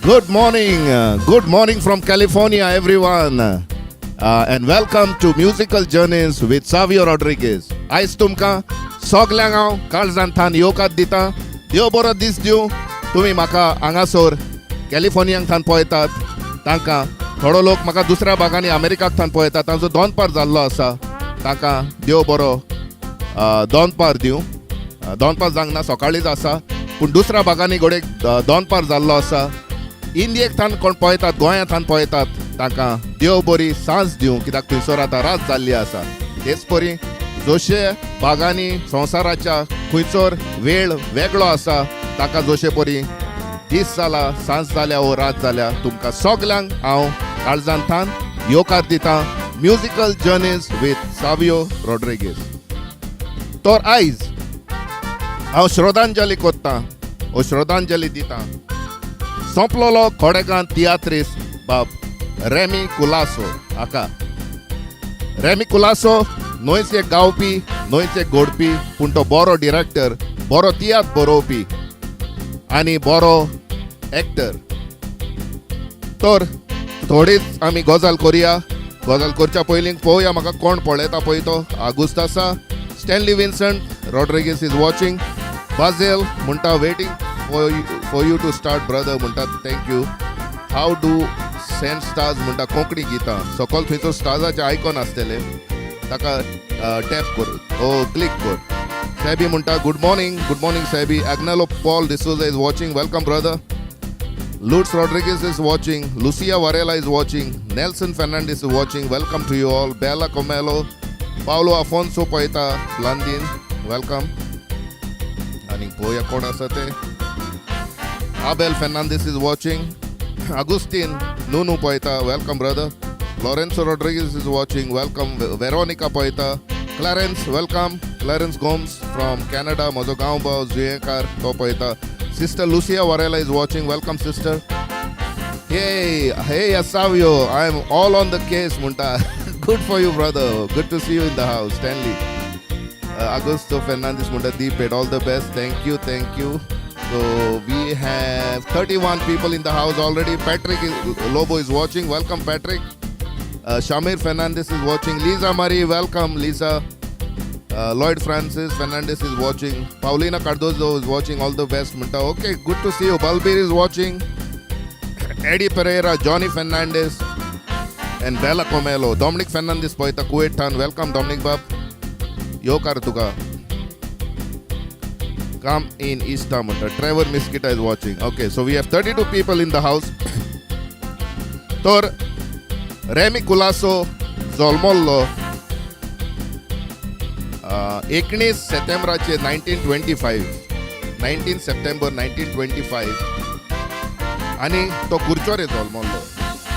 Good morning from California, everyone. And welcome to Musical Journeys with Savio Rodriguez. आयज तुमकां सगल्यांक हांव काळजांतल्यान येवकार दिता. देव बरो दीस दिवं. तुमी म्हाका हांगासर कॅलिफोर्नियांतल्यान पळयतात. तांकां थोडो लोक म्हाका दुसऱ्या भागांनी अमेरिकांतल्यान पळयतात. तांचो दोनपार जाल्लो आसा. तांकां देव बरो दोनपार दिवं. दोनपार जावंक ना, सकाळीच आसा. पूण दुसऱ्या भागांनी घोडेक दोनपार जाल्लो आसा. इंडियेंतल्यान कोण पळयतात, गोंयांतल्यान पळयतात, तांकां देव बरी सांज दिवं, कित्याक थंयसर आतां रात जाल्ली आसा. तेच परी जशे भागांनी संवसाराच्या खंयसर वेळ वेगळो आसा, ताका जशे परी दीस जाला, सांज जाल्या वो रात जाल्या, तुमकां सगल्यांक हांव काळजांतल्यान येवकार दितां. Musical journeys with Savio Rodrigues. तर आयज हांव श्रद्धांजली कोत्तां, वो श्रद्धांजली दितां सोंपलोलो खोडेगांव तियात्रिस्ट बाब रेमी कुलासो हाका. रेमी कुलासो न्हंयचे गावपी, न्हंयचे घोडपी, पूण तो बरो डिरेक्टर, बरो तियात्र बरोवपी आनी बरो एक्टर. तर थोडीच आमी गजाल करुया. गजाल करच्या पयलीं पळोवया म्हाका कोण पळयता पळय तो. आगुस्त आसा. Stanley Vincent Rodrigues is watching. बाझेल म्हणटा waiting for you to start brother म्हणटा थँक यू. हाव डू सेंड स्टार्स म्हणटा कोंकणी गितां. सकयल थंयसर स्टार्साचे आयकॉन आसतले, ताका टॅप कर ओ क्लिक कर. सॅबी म्हणटा good morning Sabi. Agnelo Paul D'Souza is watching. Welcome brother. Lutz Rodrigues is watching. Lucia Varela is watching. Nelson Fernandes is watching. Welcome to you all. Bela Comelo, Paulo Afonso पळयता ब्लांदीन. वेलकम. आनी पळोवया कोण आसा ते. Abel Fernandez is watching. Agustin Nunu Poeta, welcome brother. Lorenzo Rodriguez is watching, welcome. Veronica Poeta. Clarence, welcome. Clarence Gomes from Canada, Mozogaumba, Zuyekar, Poeta. Sister Lucia Varela is watching, welcome sister. Hey Asavio, I am all on the case Munta. Good for you brother, good to see you in the house. Stanley, Augusto Fernandez Munta Deep, all the best. Thank you. So we have 31 people in the house already. Patrick Lobo is watching. Welcome Patrick. Shamir Fernandez is watching. Lisa Marie, welcome Lisa. Lloyd Francis Fernandez is watching. Paulina Cardozo is watching. All the best Munta. Okay, good to see you. Balbir is watching. Eddie Pereira, Johnny Fernandez and Bella Comelo. Dominic Fernandez Poeta Kuwait Tan. Welcome Dominic Bab. Yokar Tuka. Come in Istanbul. Trevor Miskita is watching. Okay, so we have 32 people in the house. Tor Remy Culasso Zolmollo 19 सप्टेंबराचे 19 September 1925 आणि तो कुर्चोरे जल्मलो.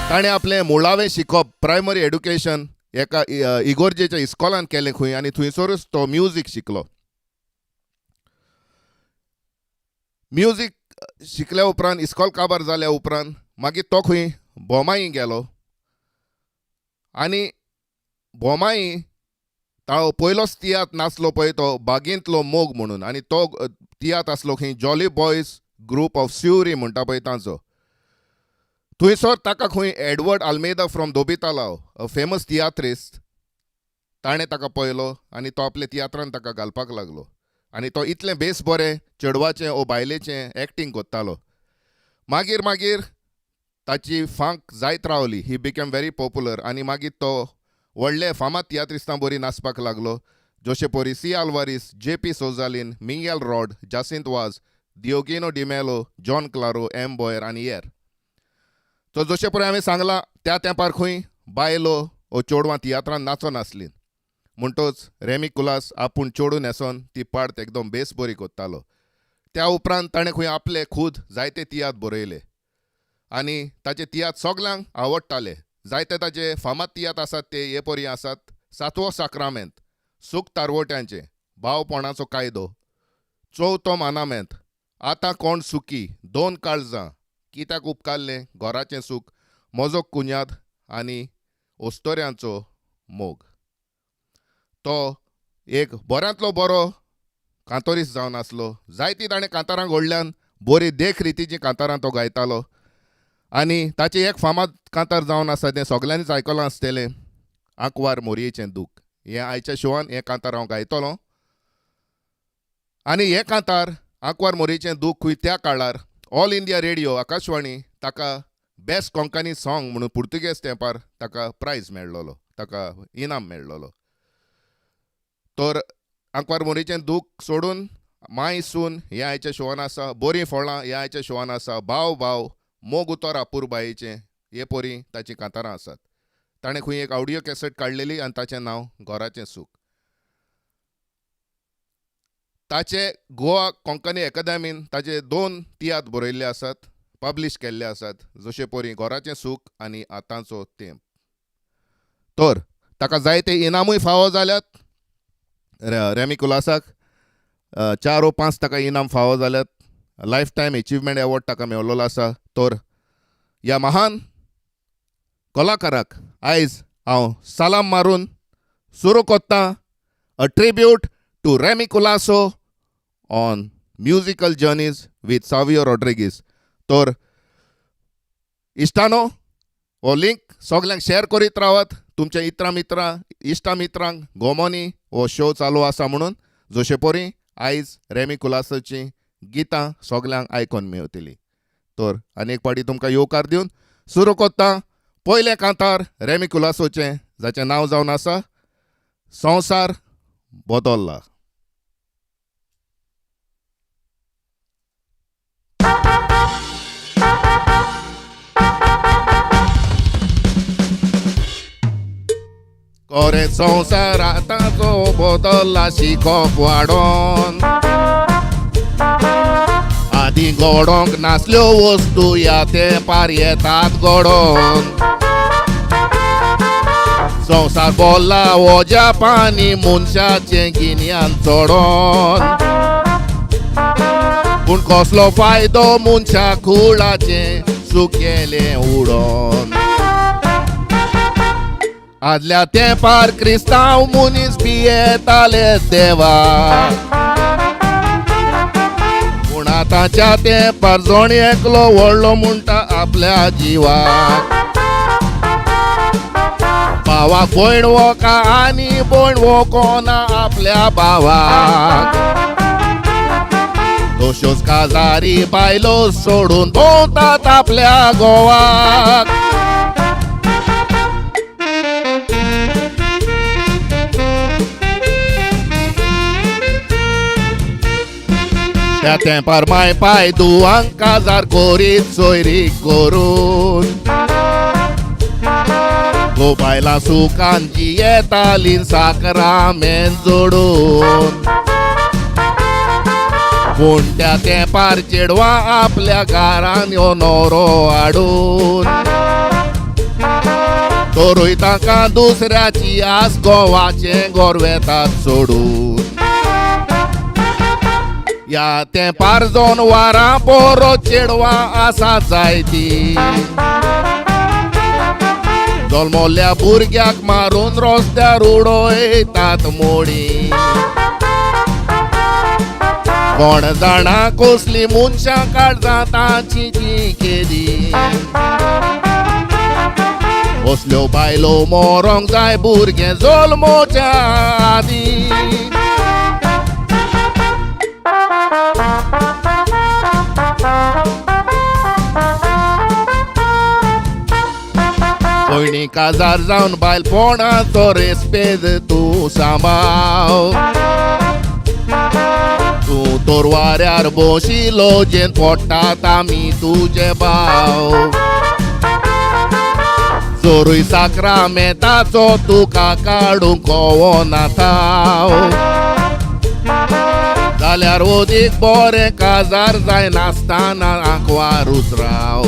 ताणें आपलें मुळावें शिकप primary education एका इगोर्जेच्या इस्कॉलान केलें खंय आनी थंयसरूच तो म्युजीक शिकलो. म्युजीक शिकल्या उपरांत इस्कॉल काबार जाल्या उपरांत मागीर तो खंय बोमाई गेलो आनी बोमाई ताळो पयलोच तियात्र नाचलो पळय तो बागेंतलो मोग म्हणून. आनी तो तियात्र आसलो खंय jolly boys group of Siuri म्हणटा पळय तांचो. थंयसर ताका खंय Edward Almeida from Dobitalao, a famous tiatrist, ताणें ताका पळयलो आनी तो आपल्या तियात्रांत ताका घालपाक लागलो. आनी तो इतलें बेस बरें चेडवाचें ओ बायलेचें एक्टींग कोत्तालो. मागीर ताची फांक जायत रावली. ही बिकेम व्हेरी पॉप्युलर आनी मागीर तो व्हडले फामाद तियात्रिस्तां बरी नाचपाक लागलो. जशे परी C Alvares, J P. Souzalin, Miguel Rod, Jacint Vaz, Dioguinho D'Mello, John Claro, M Boyer आनी एर. तो जशे परी हांवें सांगलां त्या तेंपार खंय बायलो ओ चेडवां तियात्रांत नाचो नासलीं. म्हणटोच रेमी कुलास आपूण चेडूं न्हेसोन ती पार्ट एकदम बेस बरी कोत्तालो. त्या उपरांत ताणें खंय आपले खूद जायते तियात्र बरयले आनी ताचे तियात्र सगल्यांक आवडटाले. जायते ताचे फामाद तियात्र आसात ते हे परी आसात. सातवो साक्रामेंत, सूख तारवट्यांचें, भावपणाचो कायदो, चवथो मानामेंत, आतां कोण सुखी, दोन काळजां, कित्याक उपकारलें, घोराचें सूख, म्हजो कुन्याद आनी ओस्तोऱ्यांचो मोग. तो एक बऱ्यांतलो बरो कांतोरीस जावन आसलो. जायतीं ताणें कांतारां घडल्यान बरी देख रितीचीं कांतारां तो गायतालो आनी ताचें एक फामाद कांतार जावन आसा तें सगल्यांनीच आयकलां आसतलें, आंकवार मोरयेचें दूख. हें आयच्या शोवान हें कांतार हांव गायतलों. आनी हें कांतार आंकवार मोरयेचें दूख त्या काळार ऑल इंडिया रेडिओ आकाशवाणी ताका बेस्ट कोंकणी सॉंग म्हणून पुर्तुगेज तेंपार ताका प्रायज मेळ्ळलो, ताका इनाम मेळ्ळलो. तर आंकवार मोरयेचें दूख सोडून माय सून हें आयच्या शोवान आसा, बोरीं फळां हें आयच्या शोवान आसा, भाव भाव मोग उतर आपुरबायेचें हे पोरी ताचीं कांतारां आसात. ताणें खंय एक ऑडियो कॅसेट काडलेली आनी ताचें नांव घोराचें सूख. ताचे गोवा कोंकणी अकादेमीन ताचे 2 तियात्र बरयल्ले आसात, पब्लीश केल्ले आसात, जशे परी घोराचें सूख आनी आतांचो तेंप. तर ताका जायते इनामूय फावो जाल्यात. रेमी कुलासाक 4 वा 5 ताका इनाम फावो जाल्यात. लायफ टायम अचिव्हमेंट एवॉर्ड ताका मेळिल्लो आसा. तर ह्या महान कलाकाराक आयज हांव सलाम मारून सुरू कोत्तां. A tribute to Remmie Colaco on musical journeys with Savio Rodrigues. तर इश्टानो, हो लिंक सगल्यांक शेअर करीत रावात. तुमच्या इश्टा मित्रांक गोमोनी हो शो चालू आसा म्हणून, जशे परी आयज रेमी कुलासाची गितां सगल्यांक आयकोन मेळटलीं. तर आनी एक पाटी तुमकां येवकार दिवन सुरू कोत्तां पयलें कांतार रेमी कुलासोचें, जाचें नांव जावन आसा संवसार बदल्ला. कोरे संवसार आतांचो बदल्ला शिकोप वाडोन. आदी घडोवंक नासल्यो वस्तू ह्या तेंपार येतात घडोवन. संवसार बोल्ला ओज्या पानी मनशाचें गिन्यान चडोन. पूण कसलो फायदो मनशा कुळाचें सुकेलें उडोन. आदल्या तेंपार क्रिस्तांव मनीस पियेताले देवाक. पूण आतांच्या तेंपार जोण एकलो व्हडलो म्हणटा आपल्या जिवाक. भावाक भयण वोका आनी भयण वोकोना आपल्या भावाक. तश्योच काजारी बायलो सोडून भोंवतात आपल्या गोवाक. त्या तेंपार माय पाय दुवांक काजार करीत सोयरीक करून. गो बायलां सुखान जियेतालीं साकरामेन जोडून. पूण त्या तेंपार चेडवां आपल्या घरान यो नवरो हाडून. तोरूय ताका दुसऱ्याची आस गोवाचें गोरवेतात सोडून. ह्या तेंपार जनवारां बरो चेडवां आसा जायतीं. जल्मल्ल्या भुरग्याक मारून रस्त्यार उडयतात मोडी. कोण जाणा कसली मनशां काळजां तांची जीं केली. असल्यो बायलो मरोंक जाय भुरगें जल्मोच्या आदीं. पयलीं काजार जावन बायलपणाचो रेस्पेद तूं सांबाळ. तूं तोरवाऱ्यार बशिलो जेन पडटात आमी तुजे भाव. चोरूय साक्रामेंताचो तुका काडूंक कोवना थाव. जाल्यार ओदीक बरें काजार जाय नासतना आंकवारूच राव.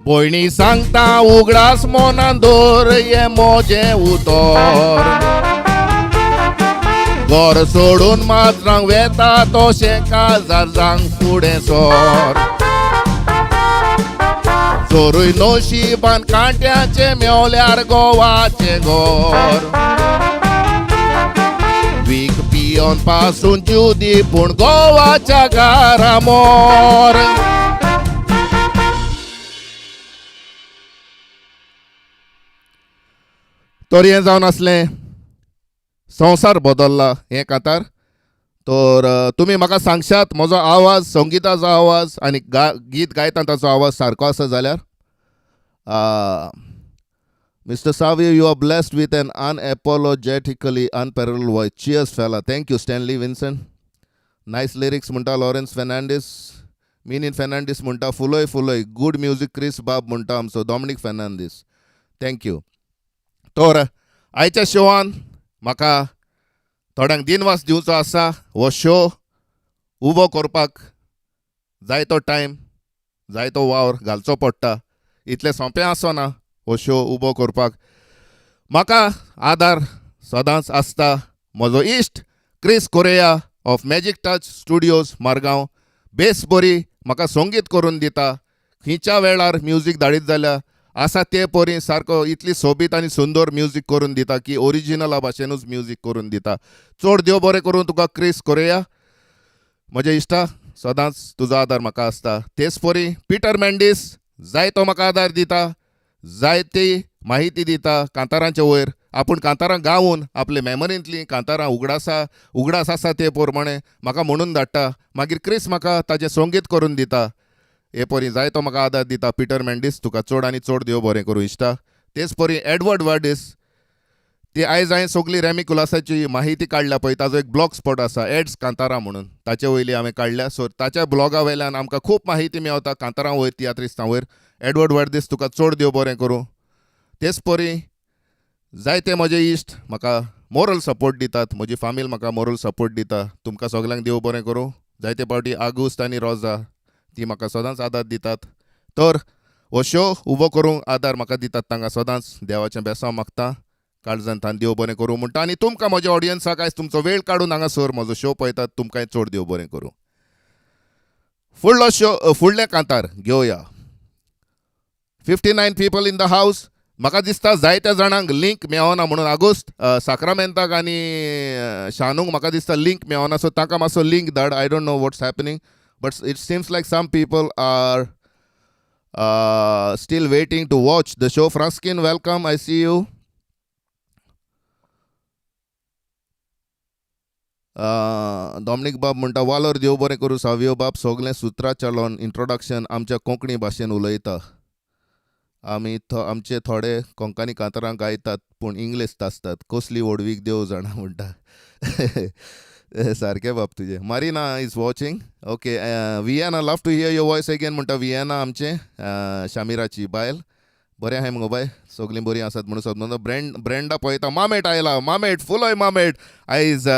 भयणी सांगता उगडास मोनान दवर ये मोजें उतर. घर सोडून माजरांक वेता तशें काजार जांक फुडें सर. चोरूय नशिबान कांट्याचें मेवल्यार गोवाचें घर. वीक पियोन पासून ज्युदी पूण गोवाच्या घरा मोर. तर हें जावन आसलें संवसार बदलला हें कांतार. तर तुमी म्हाका सांगशात म्हजो आवाज, संगिताचो आवाज आनी गीत गायता ताचो आवाज सारको आसा जाल्यार. Mr. Savio, you are blessed with an unapologetically unparalleled voice. Cheers, fella. Thank you, Stanley Vincent. Nice lyrics, munta Lawrence Fernandez. Minin Fernandez munta fuloy fuloy. Good music, Chris Bob munta amso Dominic Fernandez. Thank you. तर आयच्या शोवान म्हाका थोड्यांक दिनवास दिवचो आसा. हो show उबो करपाक जाय तो टायम, जाय तो वावर घालचो पडटा. इतलें सोंपें आसना हो शो उबो करपाक. म्हाका आदार सदांच आसता म्हजो इश्ट Chris Correia of magic touch studios Margao. बेस बरी म्हाका संगीत करून दिता. खंयच्या वेळार म्युजीक धाडीत जाल्यार आसा ते परी सारको इतली सोबीत आनी सुंदर म्युजीक करून दिता की ओरिजिनला भाशेनूच म्युजीक करून दिता. चड देव बरें करून तुका क्रिस कोरेया. म्हजे इश्टा सदांच तुजो आदार म्हाका आसता. तेच परी पिटर मेंडीस जायतो म्हाका आदार दिता, जायती माहिती दिता कांतारांचे वयर. आपूण कांतारां गावून आपले मेमरींतलीं कांतारां उगडास आसा ते प्रमाणे म्हाका म्हणून धाडटा. मागीर क्रिस म्हाका ताचें संगीत करून दिता. हे परी जायतो म्हाका आदार दिता पिटर मेंडीस. तुका चड आनी चड देव बरें करूं इश्टा. तेच परी एडवर्ड वर्डीस, ती आयज हांवें सगळी रॅमी कुलासाची माहिती काडल्या पळय, ताजो एक ब्लॉग स्पॉट आसा एड्स कांतारा म्हणून, ताचे वयली हांवें काडल्या. सो ताच्या ब्लॉगा वयल्यान आमकां खूब माहिती मेळटा कांतारां वयर, तियात्रिस्तां वयर. एडवर्ड वर्डीस तुका चड देव बरें करूं. तेच परी जायते म्हजे इश्ट म्हाका मोरल सपोर्ट दितात. म्हजी फामील म्हाका मोरल सपोर्ट दिता. तुमकां सगल्यांक देव बरें करूं. जायते पावटी आगुस्त आनी रोजा ती म्हाका सदांच आदार दितात. तर हो शो उबो करूंक आदार म्हाका दितात तांकां सदांच देवाचें बेसांव मागता. काळजांत देव बरें करूं म्हणटा. आनी तुमकां म्हज्या ऑडियन्साक आयज तुमचो वेळ काडून हांगासर म्हजो शो पळयतात, तुमकांय चड देव बरें करूं. फुडलो शो, फुडलें कांतार घेवया. 59 पीपल इन द हावस. म्हाका दिसता जायत्या जाणांक लिंक मेळना म्हणून. आगोस्ट साक्रामेंताक आनी शानूक म्हाका दिसता लिंक मेळना. सो ताका मातसो लिंक धाड. I don't know what's happening, but it seems like some people are still waiting to watch the show. Franskin, welcome, I see you. Dominic बाब म्हणटा वालोर देव बरें करूं सावियो बाब. सगळें सुत्रां चालोन इंट्रोडक्शन आमच्या कोंकणी भाशेन उलयता. आमी आमचे थोडे कोंकणी कांतारां गायतात पूण इंग्लीश तासतात. कसली व्हडवीक देव जाणा म्हणटा. सारकें बाब तुजें. Marina is watching. Okay. Viana love to hear your voice again म्हणटा. वियाना आमचे शामिराची बायल. बरें आहाय मुगो बाय, सगळीं बरीं आसात म्हणून समजून. ब्रँडा पळयता. मामेट आयला. मामेट फुलोय मामेट. आयज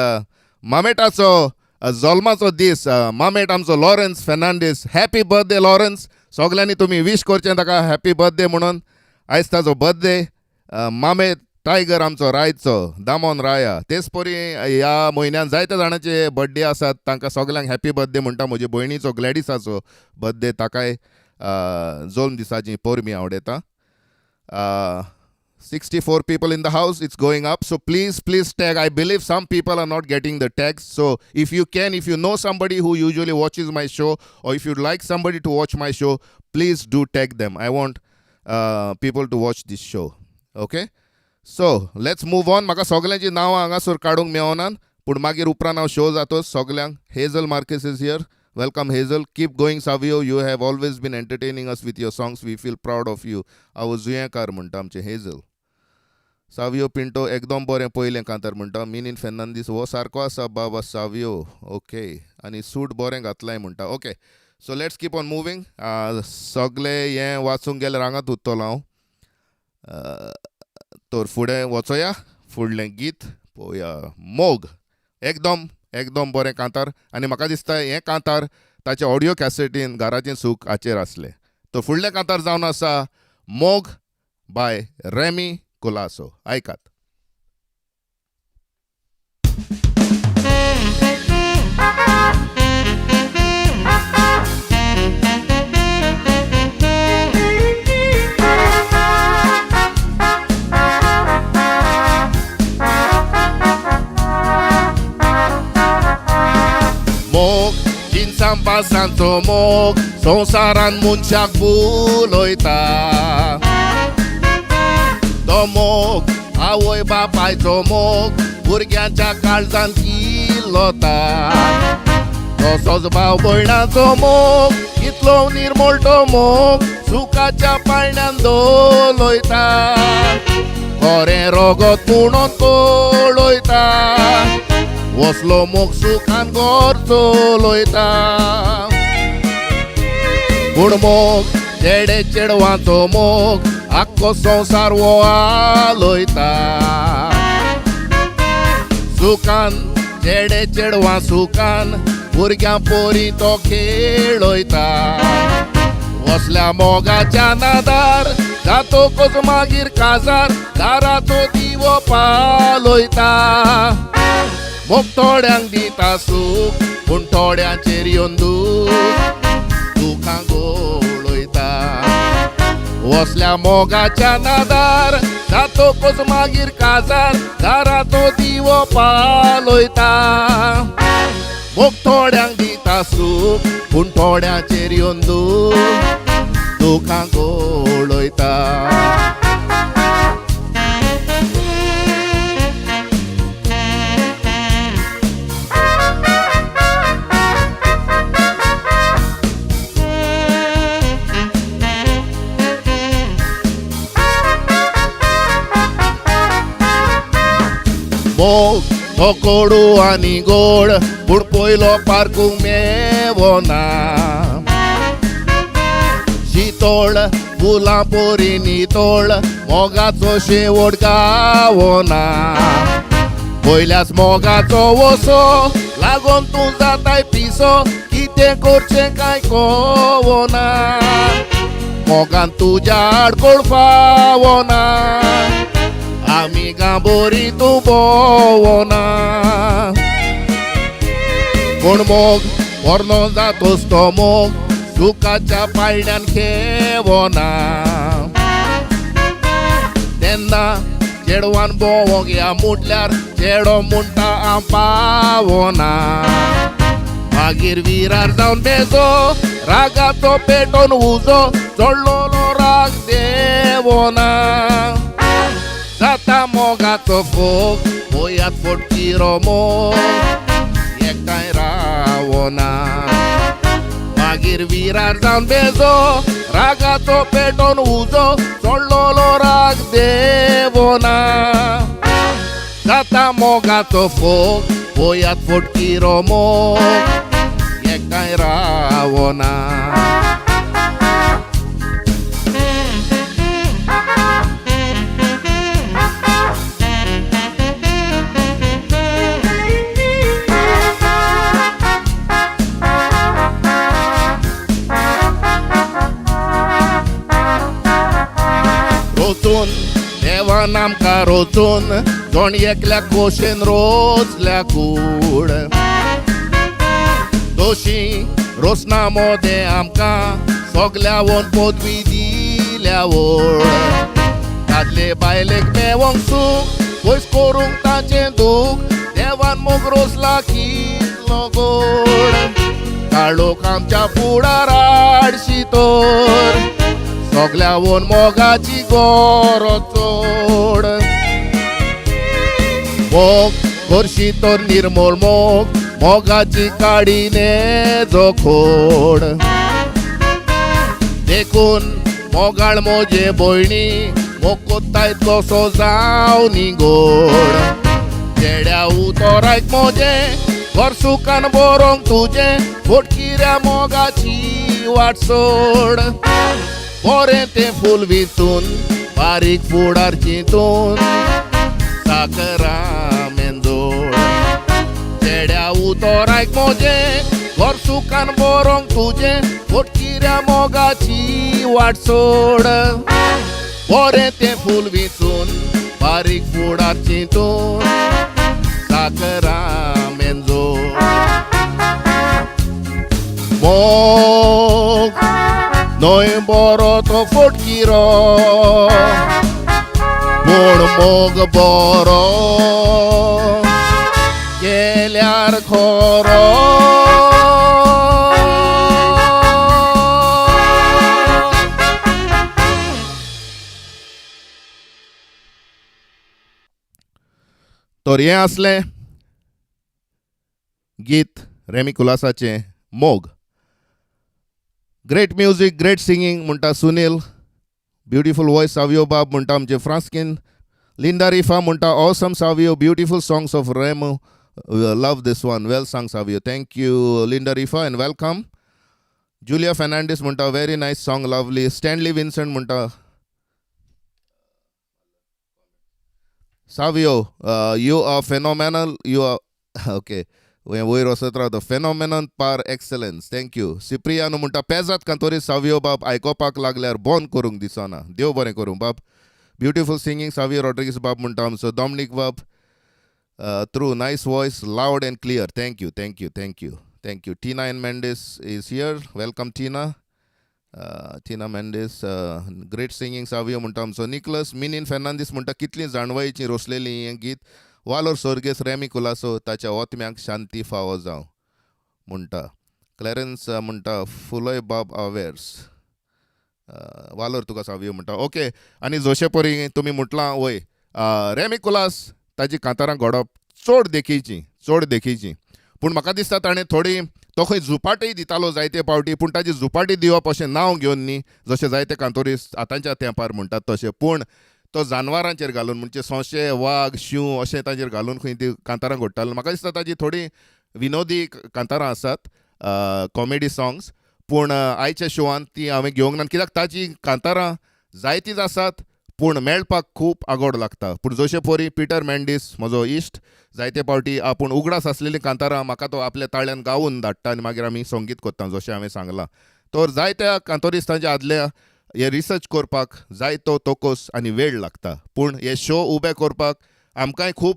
मामेटाचो जल्माचो दीस. मामेट आमचो Lawrence Fernandes. Happy birthday Lawrence. सगल्यांनी तुमी विश करचें ताका हॅपी बर्थडे म्हणून. आयज ताचो बर्थडे. मामेट टायगर आमचो रायचो दामोन राया. तेच परी ह्या म्हयन्यान जायत्या जाणांचे बर्थडे आसात. तांकां सगल्यांक हॅपी बर्थडे म्हणटा. म्हजे भयणीचो ग्लॅडिसाचो बर्थडे, ताकाय जल्म दिसाची पोरमी आवडटा. 64 people in the house. It's going up. So please tag. I believe some people are not getting the tags. So if you know somebody who usually watches my show, or if you'd like somebody to watch my show, please do tag them. I want people to watch this show. Okay? So let's move on. म्हाका सगल्यांची नांवां हांगासर काडूंक मेळनात, पूण मागीर उपरांत हांव show जातोच सगल्यांक. Hazel Marquez is here. Welcome Hazel. Keep going Savio. You have always been entertaining us with your songs. We feel proud of you. हांव जुयेकार म्हणटा आमचे हेझल. सावियो पिंटो एकदम बरें पयलें कांतार म्हणटा. मिनीन फेर्नांदीस हो सारको आसा बाबा सावियो. ओके. आनी सूट बरें घातलाय म्हणटा. Okay. So let's keep on moving. सगळे हें वाचूंक गेल्यार हांगाच उत्तलो हांव. तर फुडें वचोया. फुडलें गीत पळोवया. मोग. एकदम बरें कांतार. आनी म्हाका दिसता हें कांतार ताचे ऑडियो कॅसेटीन घराचें सूख हाचेर आसलें. तो फुडलें कांतार जावन आसा मोग बाय रॅमी कुलासो. आयकात. मोग जिन्सान पासांचो मोग संवसारान मनशाक बुलयता. तो मोग आवय बापायचो मोग भुरग्यांच्या काळजान किल्लोता तसोच भाव भयणाचो मोग कितलो निर्मळ तो मोग सुखाच्या पाळण्यान दोलयता खरें रगत म्हणून तोळयता वसलो मोग सुखान घर चलयता पूण मोग चेडे चेडवांचो मोग आख्खो संवसार वो आलयता सुखान चेडे चेडवां सुखान भुरग्यां पोरी तो खेळयता वसल्या मोगाच्या नादार जातोकच मागीर काजार दाराचो दिवो पालयता मोग थोड्यांक दिता सूख पूण थोड्यांचेर येवन दुखां गोळयता वसल्या मोगाच्या नादार जातोकच मागीर काजार दाराचो दिवो पालयता मोग थोड्यांक दिता सूख पूण थोड्यांचेर येवन दुखां गोळयता मोग तो कोडू आनी गोड पूण पयलो पारकूंक मेवना शितोळ फुलां पोरी नितोळ मोगाचो शेवट गावना पयल्याच मोगाचो वसो लागोन तूं जाताय पिसो कितें करचें काय कळना मोगान तुज्या आडकोळ फावना आमी गांबोरी तूं भोवना पूण मोग पोरनो जातोच तो मोग सुखाच्या पाळण्यान खेवना तेन्ना चेडवान भोवोंक या म्हटल्यार चेडो म्हणटा हांव पावना मागीर विरार जावन बेजो रागाचो पेटोवन उजो चडलोलो राग देवना जाता मोगाचो फोग बोयात फोटकिरो मोग एकठांय रावना मागीर विरार जावन बेजो रागाचो पेटोवन उजो चडलोलो राग देवना जाता मोगाचो फोग बोयात फोटकिरो मोग एकठांय रावना रोचून देवान आमकां रोचून जोण एकल्याक खोशेन रोचल्या कूड दोशी रोसना मोदे आमकां सोगल्या वन पदवी दिल्या व्हड दादले बायलेक मेवंक सूख पयस करूंक ताचें दूख देवान मोग रोसला कितलो गोड काळोख आमच्या फुडार हाडशी तोर सोगल्या वन मोगाची गोरो चोड मोग करशी तर निर्मळ मोग मोगाची काडीने जोखोड देखून मोगाळ मोजे भयणी मोग कोत्ताय तसो जाव निगोड चेड्या उतोरायक मोजे घर सुखान बरोंक तुजे फोटकिऱ्या मोगाची वाट सोड बरें तें फूल विचून बारीक फुडार चिंतून साकरा मेंदोड चेड्या उतोरायक मोजे घर सुखान बरोंक तुजे फोटकिऱ्या मोगाची वाट सोड बरें तें फूल विचून बारीक फुडार चिंतून साकरा मेंदोड मोग नोय बरो तो फोटकिरो पूण मोग बरो गेल्यार खरो तर हें असलें गीत रेमी कुलासाचें मोग. ग्रेट म्युझिक, ग्रेट सिंगींग म्हणटा सुनील. ब्युटिफूल वॉयस सावियो बाब म्हणटा आमचे फ्रांस्कीन. लिंडा रिफा म्हणटा awesome Savio, beautiful songs of Remo. Love this one, well sang Savio. Thank you Linda Rifa and welcome. Julia Fernandes म्हणटा very nice song, lovely. Stanley Vincent म्हणटा Savio you are phenomenal, you are okay वयर वसत रावता. फेनोमेनन पार एक्सलन्स, थँक्यू. सिप्रियानो म्हणटा पेजात कांतोरी सावियो बाब, आयकोपाक लागल्यार बंद करूंक दिसना. देव बरें करूं बाब. ब्युटिफूल सिंगींग सावियो रॉड्रिगीस बाब म्हणटा आमचो. डॉमिनीक बाब through nice voice, loud and clear. Thank you thank you thank you thank you. Tina N Mendes is here, welcome Tina. Tina Mendes great singing Savio म्हणटा आमचो. निकलस मिनीन फेर्नांदीस म्हणटा कितलीं जाणवायेचीं रोसलेलीं हें गीत. वालोर सोर्गेस रेमी कुलासो, ताच्या ओतम्यांक शांती फावो जावं म्हणटा. क्लॅरन्स म्हणटा फुलोय बाब अवेर्स. वालोर तुका सावियो म्हणटा. ओके. आनी जशे परी तुमी म्हटलां वय रेमी कुलास ताजी कांतारां घडोवप चड देखीचीं. पूण म्हाका दिसता ताणें थोडी तो खंय झुपाटय दितालो जायते फावटी, पूण ताजी झुपाटी दिवप अशें नांव घेवन न्ही, जशे जायते कांतोरिस्ट आतांच्या तेंपार म्हणटात तशें. पूण तो जानवरांचेर घालून म्हणजे सोंशे, वाग, शिव अशें ताचेर घालून खंय ती कांतारां घडटालो. म्हाका दिसता ताजी थोडी विनोदी कांतारां आसात, कॉमेडी सॉंग्स. पूण आयच्या शोवान ती हांवें घेवंक ना, कित्याक ताजी कांतारां जायतींच आसात पूण मेळपाक खूब आगोड लागता. पूण जशे परी पिटर मेंडीस म्हजो इश्ट जायते फावटी आपूण उगडास आसलेलीं कांतारां म्हाका तो आपल्या ताळ्यान गावून धाडटा आनी मागीर आमी संगीत कोत्ता जशें हांवें सांगलां. तर जायत्या कांतोरिस्तांच्या आदल्या हे रिसर्च करपाक जायतो तोकोस आनी वेळ लागता. पूण हे शो उबे करपाक आमकांय खूब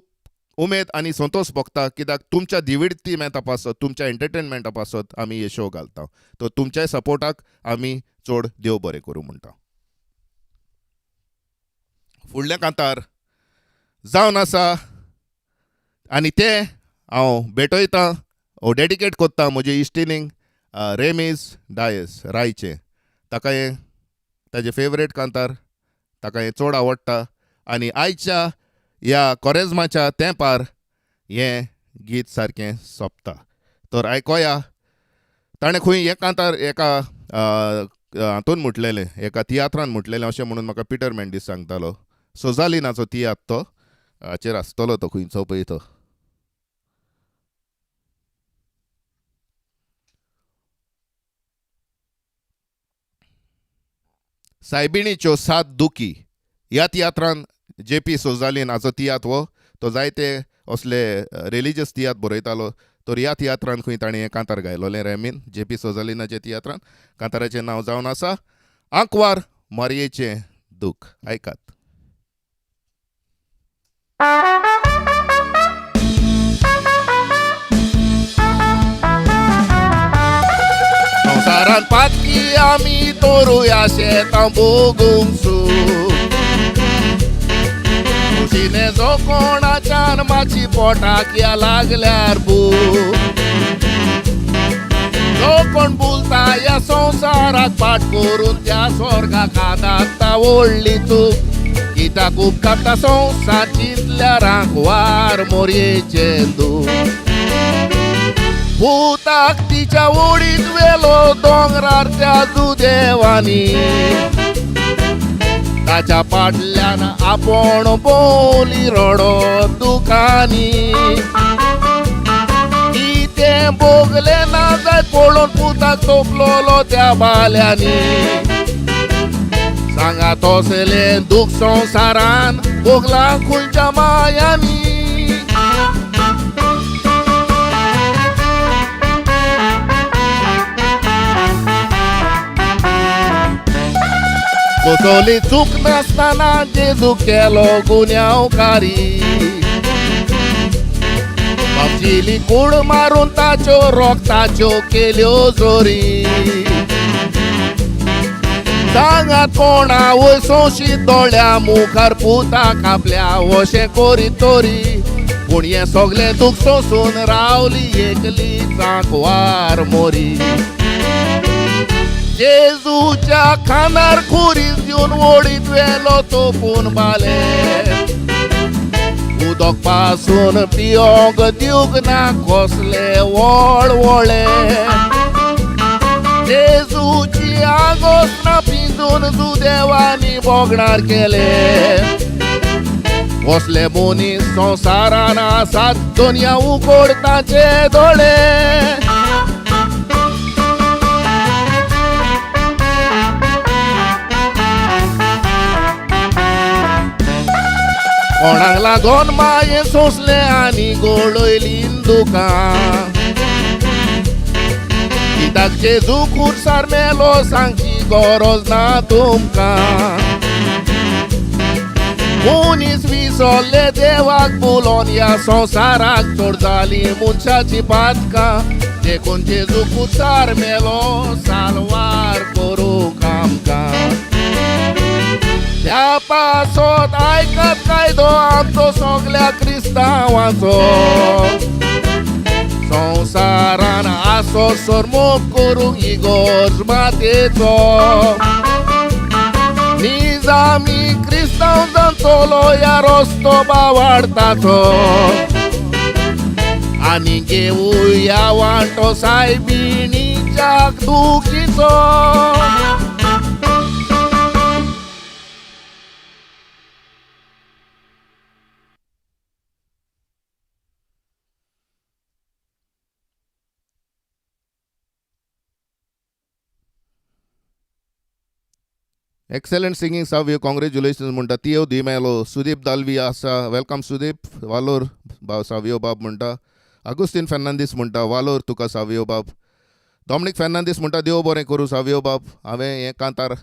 उमेद आनी संतोश भोगता, कित्याक तुमच्या दिविडती तपासत, तुमच्या एंटरटेनमेंट तपासत आमी हे शो घालता. तर तुमच्याय सपोर्टाक आमी चड देव बरें करूं म्हणटा. फुडलें कांतार जावन आसा आनी तें हांव भेटयतां, डेडिकेट कोत्ता म्हजे इश्टिनींक रेमीज डायस रायचे. ताका हें ताजें फेवरेट कांतार, ताका हें चड आवडटा. आनी आयच्या ह्या कोरेजमाच्या तेंपार हें गीत सारकें सोंपता. तर आयकोया. ताणें खंय हें कांतार एका हातून म्हटलेलें, एका तियात्रान म्हटलेलें अशें म्हणून म्हाका पिटर मेंडीस सांगतालो. सोजालिनाचो तियात्र तो हाचेर आसतलो तो खंयचो पळय तो. सायबिणीच्यो 7 दुखी ह्या तियात्रान जे.पी. सोजालीन हाचो तियात्र हो तो जायते असले रिलिजियस तियात्र बरयतालो. तर ह्या तियात्रान खंय ताणें हें कांतार गायलोलें रेमीन जे.पी. सोजालिनाच्या तियात्रान. कांताराचें नांव जावन आसा आंकवार मारयेचें दूख. आयकात. संवसारान पातकी आमी तोरुया शेतां भोगूंक सूख. खुशीने जो कोणाच्यान माची पोटाक या लागल्यार भूक. जो कोण बुलता ह्या संवसाराक पाट करून त्या स्वर्गाक आदांता व्हडली चूक. कित्याक उपकारता संवसार चिंतल्यार आंकवार मोरयेचें दूख. भुताक तिच्या वडीत वेलो दोंगरार त्या दुदेवानी. ताच्या फाटल्यान आपूण बोली रडत दुखानी. कितें भोगलें ना जाय पळोवन पुताक तोपलोलो त्या बाल्यांनी. सांगा तसलें दूख संवसारान भोगलां खंयच्या मायांनी. कसली चूक नासतना जेजू केलो गुन्यांवकारी. बापचिली कूड मारून ताच्यो रोगताच्यो केल्यो जोरी. सांगात कोणा वय संशीत दोळ्या मुखार पुताक आपल्या वशें करीत तोरी. पूण हें सगलें दूख सोंसून रावली एकलीच आंकवार मोरी. जेजूच्या खांदार खुरीस दिवन वडीत वेलो तोपून बाले. उदक पासून पियोंक दिवंक ना कसले वळवळे जेजूची आगोस्तां पिंजून सुदैवानी बोगणार केले कसले मनीस संवसारान आसात दुनिया उगडताचे दोळे कोणाक लागोन माये सोंसले आनी गोळयली दुकां कित्याक जेजू खुर्सार मेलो सांगची गरज ना तुमकां मनीस विसरले देवाक बोलोन ह्या संवसाराक चड जाली मनशाची पातकां देखून जेजू खुर्सार मेलो सालवार करूंक आमकां त्या पासत आयकत कायदो आमचो सगल्या क्रिस्तांवाचो संवसारान आसो सरमोग करूंक इगोर्ज मातेचो निजामी क्रिस्तांव जावन चलो ह्या रस्तो वाडटाचो आनी घेवया वांटो सायबिणीच्याक दुखीचो Excellent singing, Savio. Congratulations, Munta. Tio Dimelo, Sudip Dalvi Asa. Welcome, Sudip. Valor, Savio Bab Munta. Agustin Fernandez Munta. Valor, Tuka Savio Bab. Dominic Fernandez Munta. Deo Bore Kuru Savio Bab. Ave ye kantar.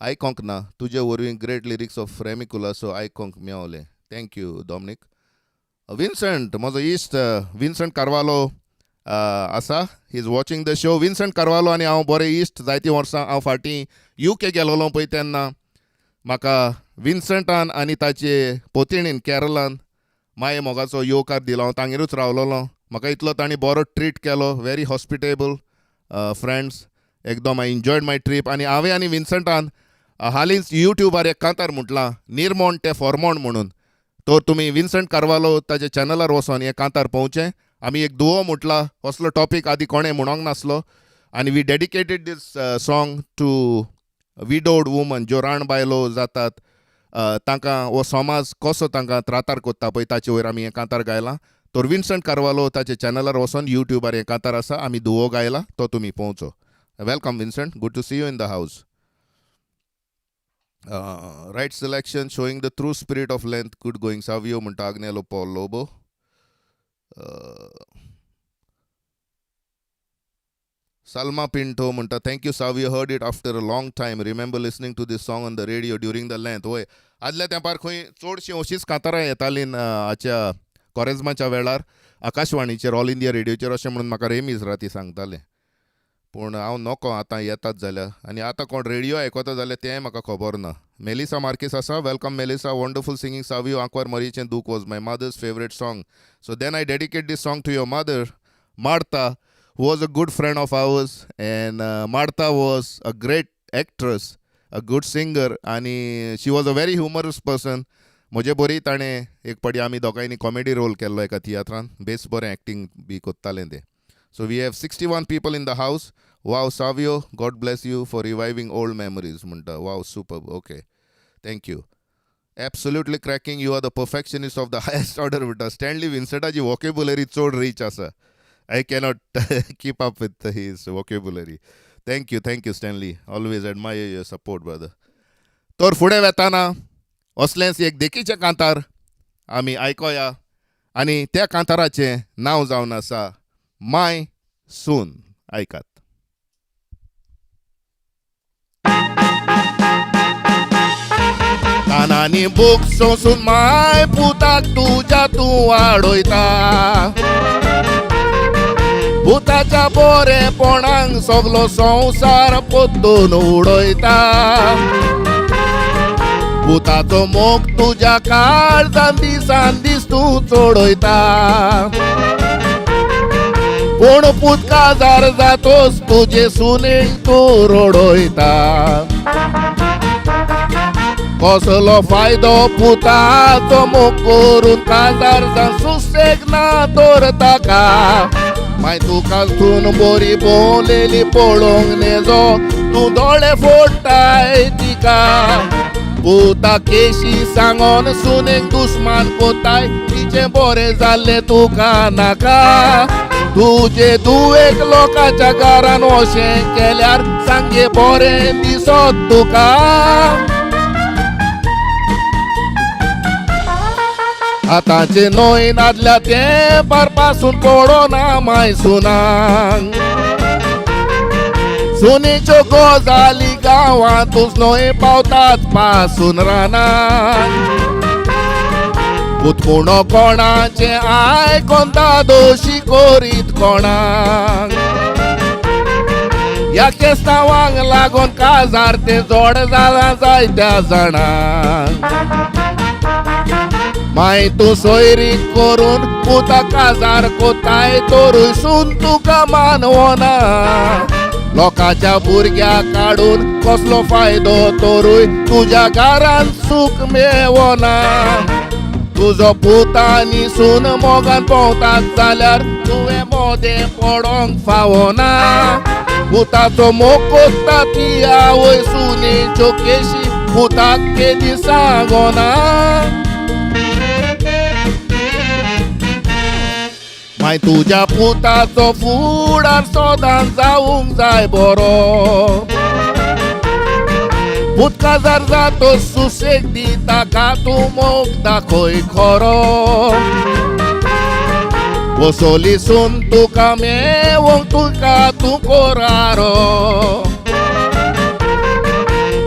Iconk na. Tuje were great lyrics of Remicula. So Iconk miaole. Thank you, Dominic. Vincent, Mozo East. Vincent Carvalho. Asa. He's watching the show. Vincent Carvalho आणि हांव बरे इश्ट जायती वर्सां हांव फाटीं UK गेलोलो पळय तेन्ना म्हाका विन्संटान आनी ताचे पोतिणीन केरलान माये मोगाचो येवकार दिलो हांव तांगेरूच रावलोलो म्हाका इतलो तांणी बरो ट्रीट केलो व्हेरी हॉस्पिटेबल फ्रेंड्स एकदम आय एन्जॉयड माय ट्रीप आनी हांवें आनी विन्संटान हालींच युट्यूबार एक कांतार म्हटलां निर्मोण ते फॉर्मोण म्हणून तर तुमी विन्संट कार्वालो ताच्या चॅनलार वचोन हें कांतार पळोवचें आमी एक दुओ म्हटला असलो टॉपीक आदी कोणें म्हणोंक नासलो आनी we dedicated this song to widowed woman ज्यो राण बायलो जातात तांकां हो समाज कसो तांकां त्रातार कोत्ता पळय ताचे वयर आमी हें कांतार गायलां तर विन्संट कार्वालो ताचे चॅनलार वचोन युट्यूबार हें कांतार आसा आमी दुओ गायला तो तुमी पळोवचो welcome Vincent good to see you in the house right selection showing the true spirit of length good going Savio म्हणटा आग्नेलो पॉल लोबो Salma Pinto म्हणटा thank you Savio heard it after a long time remember listening to this song on the radio during the length होय आदल्या तेंपार खंय चडशीं अशींच कांतारां येतालीं हाच्या कॉरेजमाच्या वेळार आकाशवाणीचेर ऑल इंडिया रेडिओचेर अशें म्हणून म्हाका रेमीज राती सांगताले पूण हांव नोको आतां येतात जाल्यार आनी आतां कोण रेडिओ आयकता जाल्यार तें म्हाका खबर ना मेलिसा मार्केस आसा welcome Melissa wonderful singing Savio आंकवार मरीचें दूख was my mother's favourite song so then I dedicate this song to your mother Martha who was a good friend of ours and Martha was a great actress a good singer आणि she was a very humorous person म्हजे बरी ताणें एक पाटी आमी दोगांयनी comedy role केल्लो एका थिएटरान बेस बरें एक्टींग बी कोत्तालें तें So we have 61 people in the house. Wow, Savio, God bless you for reviving old memories. Munta. Wow, superb. Okay. Thank you. Absolutely cracking. You are the perfectionist of the highest order. Munta. Stanley Vincenta's vocabulary so rich asa. I cannot keep up with his vocabulary. Thank you, Stanley. Always admire your support, brother. तर फुडें वेताना असलेंच एक देखीचें कांतार आमी आयकोया आनी त्या कांताराचें नांव जावन आसा माय सून ऐकात कानांनी बूक सोसून माय पुताक तुज्या तूं वाडयता पुताच्या बरेपणांक सगलो संवसार पोत्तून उडयता पुताचो मोग तुज्या काळजान दिसान दीस तूं चोडयता पूण पूत काजार जातोस तुजे सुनेक तूं रडयता कसलो फायदो पुताचो मोग करून काजार जावन सुसेग ना दवरता का माय तुका सून बरी भोवलेली पळोवंक नेजो तूं दोळे फोडटाय तिका पुता केशी सांगोन सुनेक दुस्मान कोताय तिचे बरें जाल्ले तुका नाका तुजे दुवेक लोकांच्या घरान अशें केल्यार सांगे बरें दिसत तुका आतांचे नोयन आदल्या तेंपार पासून पडोना माय सुनांक सुनेच्यो गजाली गांवांतूच न्हय पावतात पासून रानांत पुतकुणो कोणाचे आयकोन दादोशी करीत कोणाक ह्या केस्तांवांक लागून काजार ते जोड जाला जायत्या जाणांक माय तूं सोयरीक करून पुता काजार कोताय तोरूय सून तुका मानवना लोकांच्या भुरग्याक काडून कसलो फायदो तोरूय तुज्या घरान सूख मेळना तुजो पुतानी सून मोगान भोंवतात जाल्यार तुवें मोदें पडोंक फावना पुताचो मोग कोत्ता ती आवय सुनेच्यो केशी पुताक केदी सांगोना माय तुज्या पुताचो फुडार सदांच जावंक जाय बरो पूत काजार जातो सुसेग दी ताका तूं मोग दाखय खरो वसोली सून तुका मेवंक तुका तूं कोरारो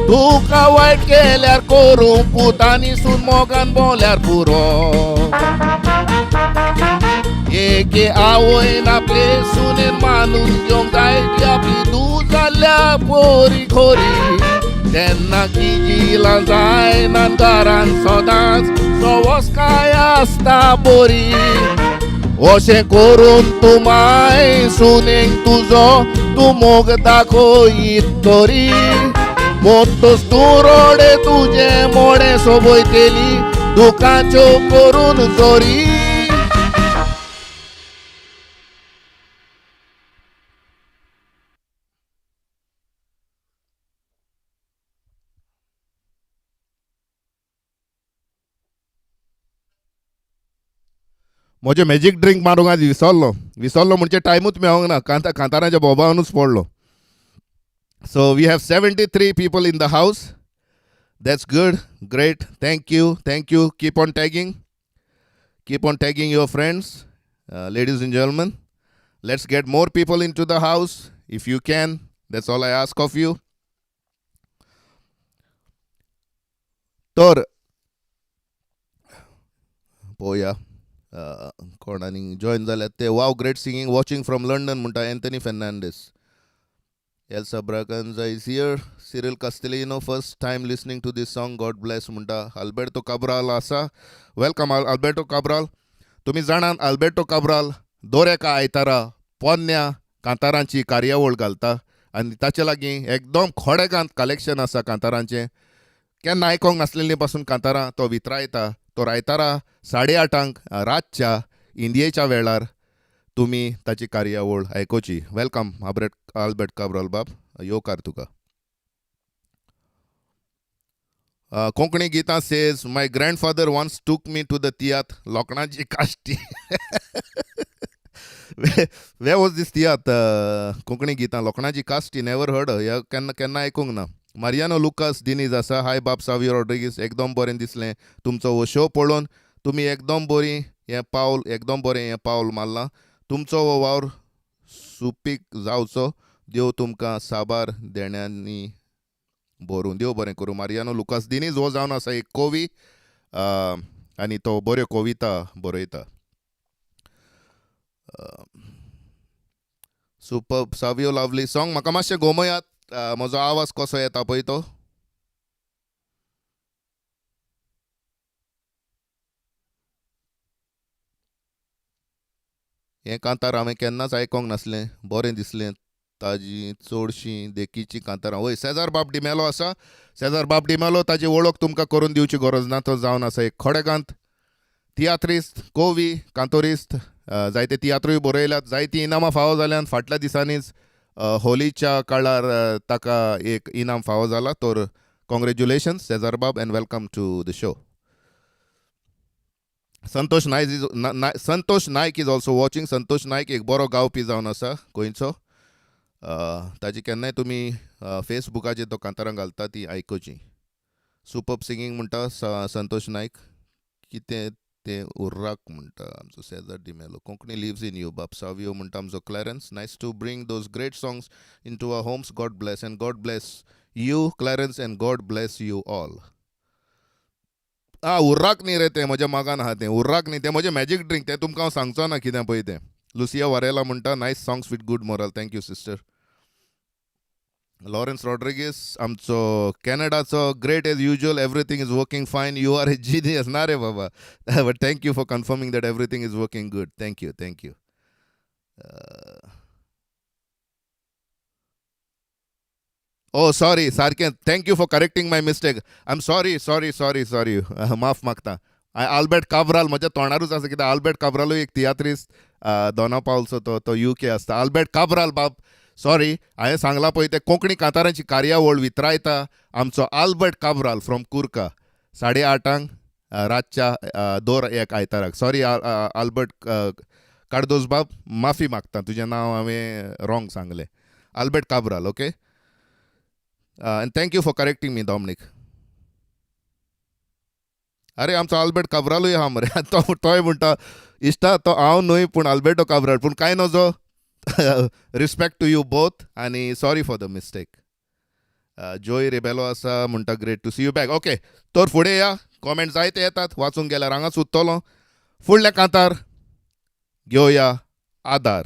तुका वायट केल्यार करूं पुतानी सून मोगान भोंवल्यार पुरो एके आवयन आपले सुनेन मानून घेवंक जाय ती आपली धूव जाल्ल्या पोरी खोरी तेन्ना किजिलां जायना घरान सदांच सवस्काय आसता बरी अशें करून तूं माय सुनेक तुजो तूं मोग दाखयत तरी मोत्तोस तूं रोडे तुजे मोडे सोबयतेली दुखाच्यो करून जोरी म्हजे मॅजीक ड्रिंक मारूंक आज विसरलो म्हणजे टायमूच मेळोंक ना कांताराच्या बोबावनूच पडलो so we have 73 people in the house that's good great thank you keep on tagging your friends ladies and gentlemen let's get more people into the house if you can that's all I ask of you तर पोया कोणानी join जाल्यात ते wow great singing watching from London म्हणटा Anthony Fernandes Elsa Braganza is here Cyril Castelino first time listening to this song God bless म्हणटा अल्बर्टो काब्राल आसा welcome Alberto Cabral तुम्ही जाणात Alberto Cabral दर एका आयतारा पोन्न्या कांतारांची कार्यावळ घालता आनी ताचे लागीं एकदम खोडेगांत कलेक्शन आसा कांतारांचें केन्ना आयकोंक नासलेलीं पासून कांतारां तो वितरायता तो आयतारा 8:30 रातच्या इंडियेच्या वेळार तुम्ही ताची कार्यावळ आयकोची वेलकम अल्बर्ट काब्राल बाब येवकार तुका कोंकणी गितां says my grandfather once took me to the tiatr लोकणाची काश्टी way was this tiatr Konkani गितां लोकणाची काश्टी नेवर हर्ड ह्या केन्ना आयकूंक ना मारियानो लुकास दिनीज आसा हाय बाब सावियो रॉड्रिगीस एकदम बरें दिसलें तुमचो हो शो पळोवन तुमी एकदम बरें हें पावल मारलां तुमचो हो वावर सुपीक जावचो देव तुमकां साबार देण्यांनी भरून देव बरें करूं मारियानो लुकास दिनीज हो जावन आसा एक कवी आनी तो बऱ्यो कविता बरयता सुपर्ब सावियो लवली सॉंग म्हाका मातशें गोमयात म्हजो आवाज कसो येता पळय तो हें कांतार हांवें केन्नाच आयकोंक नासलें बरें दिसलें ताजी चडशीं देखीची कांतारां वय सेजार बाब डिमेलो आसा. सेजार बाब डिमेलो ताजी वळख तुमकां करून दिवची गरज ना. तो जावन आसा एक खडेकांत तियात्रिस्ट, कोवी, कांतोरिस्ट. जायते तियात्रूय बरयल्यात. जायतीं इनामां फावो जाल्यात. फाटल्या दिसांनीच होलीच्या काळार ताका एक इनाम फावो जाला. तर कॉंग्रेच्युलेशन्स सेजार बाब and welcome to the show. Santosh Naik is also watching. Santosh Naik एक बरो गावपी जावन आसा गोंयचो. ताजी केन्नाय तुमी फेसबुकाचेर तो कांतारां घालता ती आयकुची. सुपर्ब सिंगींग म्हणटा संतोष नायक. कितें ते उर्राक म्हणटा आमचो Cezar D'Mello. Konkani lives in you बाब सावियो म्हणटा आमचो Clarence. Nice to bring those great songs in to our homes. God bless and God bless you Clarence and God bless you all. Urrak न्ही रे तें म्हज्या मागान आहा तें. उर्राक न्ही तें म्हजें मॅजीक ड्रिंक. तें तुमकां हांव सांगचो ना कितें पळय तें. लुसिया वारेला म्हणटा nice songs with good moral. Thank you sister. Lawrence Rodrigues आमचो कॅनडाचो great as usual. Everything is working fine. You are a genius. ना रे बाबा. But thank you for confirming that everything is working good. Thank you thank you. Sorry सारकें. Thank you for correcting my mistake. I am sorry. माफ मागता. Albert Cabral म्हज्या तोंडारूच आसा कित्याक Albert काब्रालूय एक तियात्रिस्ट दोना पावलचो तो UK आसता. आल्बर्ट काब्राल बाब सॉरी. हांवें सांगलां पळय ते कोंकणी कांतारांची कार्यावळ वितरायता आमचो आल्बर्ट काब्राल फ्रॉम कुर्का 8:30 रातच्या दर एक आयताराक. सॉरी आल्बर्ट कार्दोज बाब. माफी मागता तुजें नांव हांवें रॉंग सांगलें. Albert Cabral. Okay. And thank you for correcting me Dominic. अरे आमचो आल्बर्ट काब्रालूय आहा मरे. तोय म्हणटा इश्टा तो हांव न्हय पूण आल्बर्टो काब्राल. पूण कांय नजो. रिस्पेक्ट टू यू बोथ आनी sorry for the mistake. Joy Rebelo आसा म्हणटा great to see you back. Okay. तर फुडें या. कॉमेंट जायते येतात. वाचूंक गेल्यार हांगा सुत्तलो. फुडलें कांतार घेवया आदार.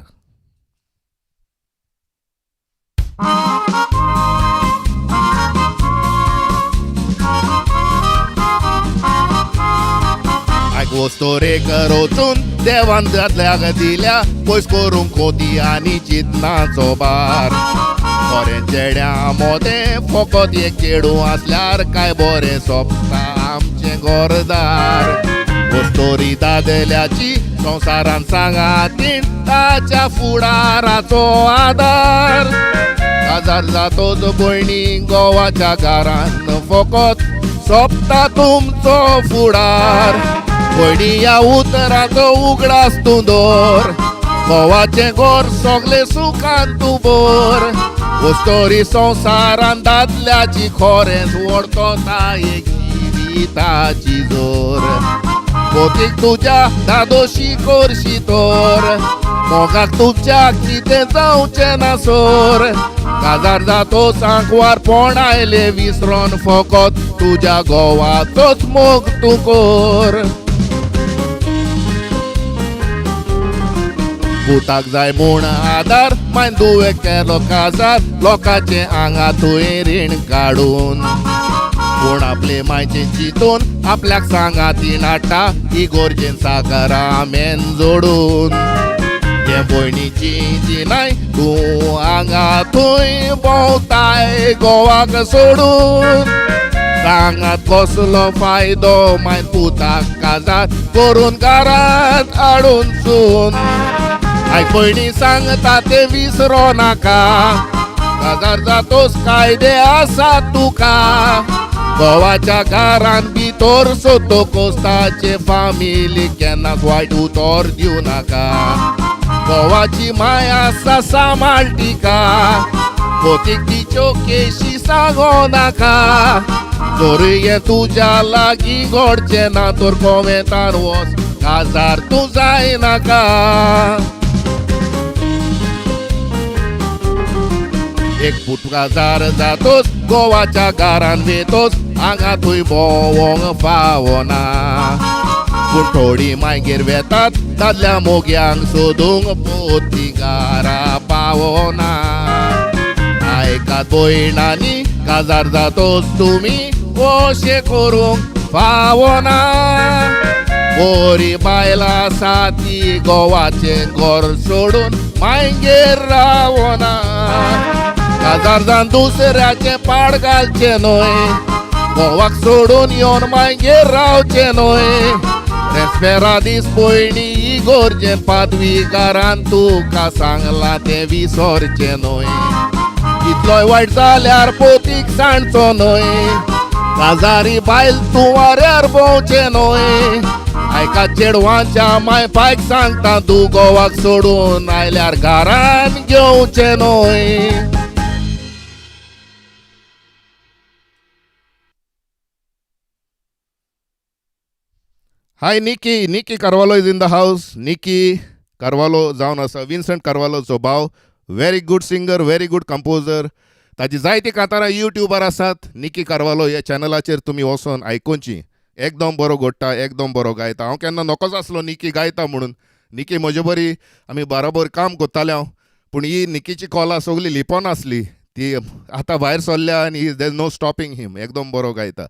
वस्तोरेक रोचून देवान दादल्याक दिल्या पयस करूंक खोती आनी चिंतनाचो बार. बरें चेड्या मोदें फकत एक चेडू आसल्यार काय बरें सोंपता आमचें घरदार. वस्तोरी दादल्याची संवसारान सांगातीन ताच्या फुडाराचो आदार. काजार जातोच भयणी गोवाच्या घरान फकत सोंपता तुमचो फुडार. भयणी ह्या उतराचो उगडास तूं दवर. गोवाचें गोर सोगलें सुखान तूं बोर. वस्तोरी संवसारान दादल्याची खोरेंच वडकोता एक जिविताची जोर. पोतीक तुज्या दादोशी कोरशी तोर. मोगाक तुमच्या कितें जावचें ना सोर. काजार जातो सांकवार पोण आयले विसरोन फकत तुज्या गोवाचोच मोग तूं कोर. पुताक जाय म्हूण आदार मागीर दुवें केलो काजार. लोकांचे आंगा तुवें रीण काडून. पूण आपले मायचे चिंतून आपल्याक सांगाती नाटा इगोर्जेन साकरा मेन जोडून. हे भयणीची जिनाय तूं हांगा थंय भोंवताय गोवाक सोडून. सांगात कसलो फायदो मागीर पुताक काजार करून घरांत हाडून सून. आयक भयणी सांगता ते विसरो नाका. काजार जातोस कायदे आसा तुका. गोवाच्या घरान भितर सोदतो कोस्ताचे फामिली केन्नाच वायट उतर दिवं नाका. गोवाची माय आसा सांबाळ तिका. पोतीक तिच्यो केशी सांगो नाका. जर हें तुज्या लागीं घडचें ना तर कोमेतार वच काजार तूं जाय नाका. एक फूट काजार जातोस गोवाच्या घरान वेतोस हांगा थंय भोंवोंक फावना. पूण थोडीं मागीर वेतात दादल्या मोग्यांक सोदूंक पोती घरा पावना. आयकात भयणांनी काजार जातोस तुमी अशें करूंक फावना. पोरी बायला साथी गोवाचे गोर सोडून मायंगेर रावना काजार जावन दुसऱ्याचे पाड घालचे न्हय गोवाक सोडून येवन मागीर रावचे न्हय रेस्पेरा दीस पयलीं इगोर्जेन पादवीकारान तुका सांगलां तें विसरचें न्हय कितलोय वायट जाल्यार पोतीक सांडचो न्हय काजारी बायल तूं वाऱ्यार भोंवचें न्हय आयका चेडवांच्या मायपायक सांगता तूं गोवाक सोडून आयल्यार घरान घेवचें न्हय. Hi Nikki, Nikki Carvalho is in the house. Nikki Carvalho जावन आसा विन्संट कार्वालोचो भाव. Very good singer, very good composer. ताजी जायती कांतारां युट्यूबार आसात. निकी कार्वालो ह्या चॅनलाचेर तुमी वचोन आयकुची. एकदम बरो घडटा, एकदम बरो गायता. हांव केन्ना नकोच आसलो निकी गायता म्हणून. निकी म्हजे बरी आमी बराबर काम करताले हांव. पूण ही निकीची कॉलां सगळी लिपोन आसली. ती आतां भायर सरल्या आनी there is no stopping him. एकदम बरो गायता.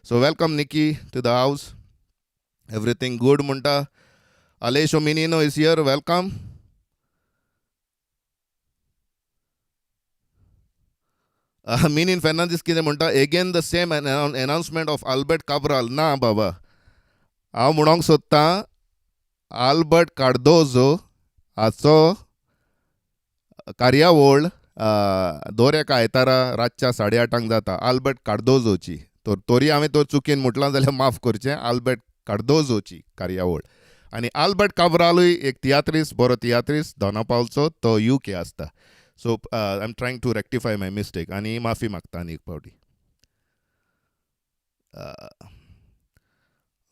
So welcome Nicky to the house. Everything good munta. Alessio Minino is here. Welcome. Minin Fernandez kide munta. Again the same announcement of Albert Cabral. Na baba. Haंव म्हणोंक सोदतां Albert Cardozo हाचो कार्यावळ दर आयतारा रातच्या 8:30 जाता. आल्बर्ट कार्दोजोची तोरी हांवें तो चुकीन म्हटलां जाल्यार माफ करचें. आल्बर्ट कार्दोजोची कार्यावळ आनी आल्बर्ट काब्रालूय एक तियात्रीस्ट बरो तियात्रीस्ट दोनापावलचो तो UK आसता. So I am trying to rectify my mistake आनी माफी मागता आनी एक फावटी.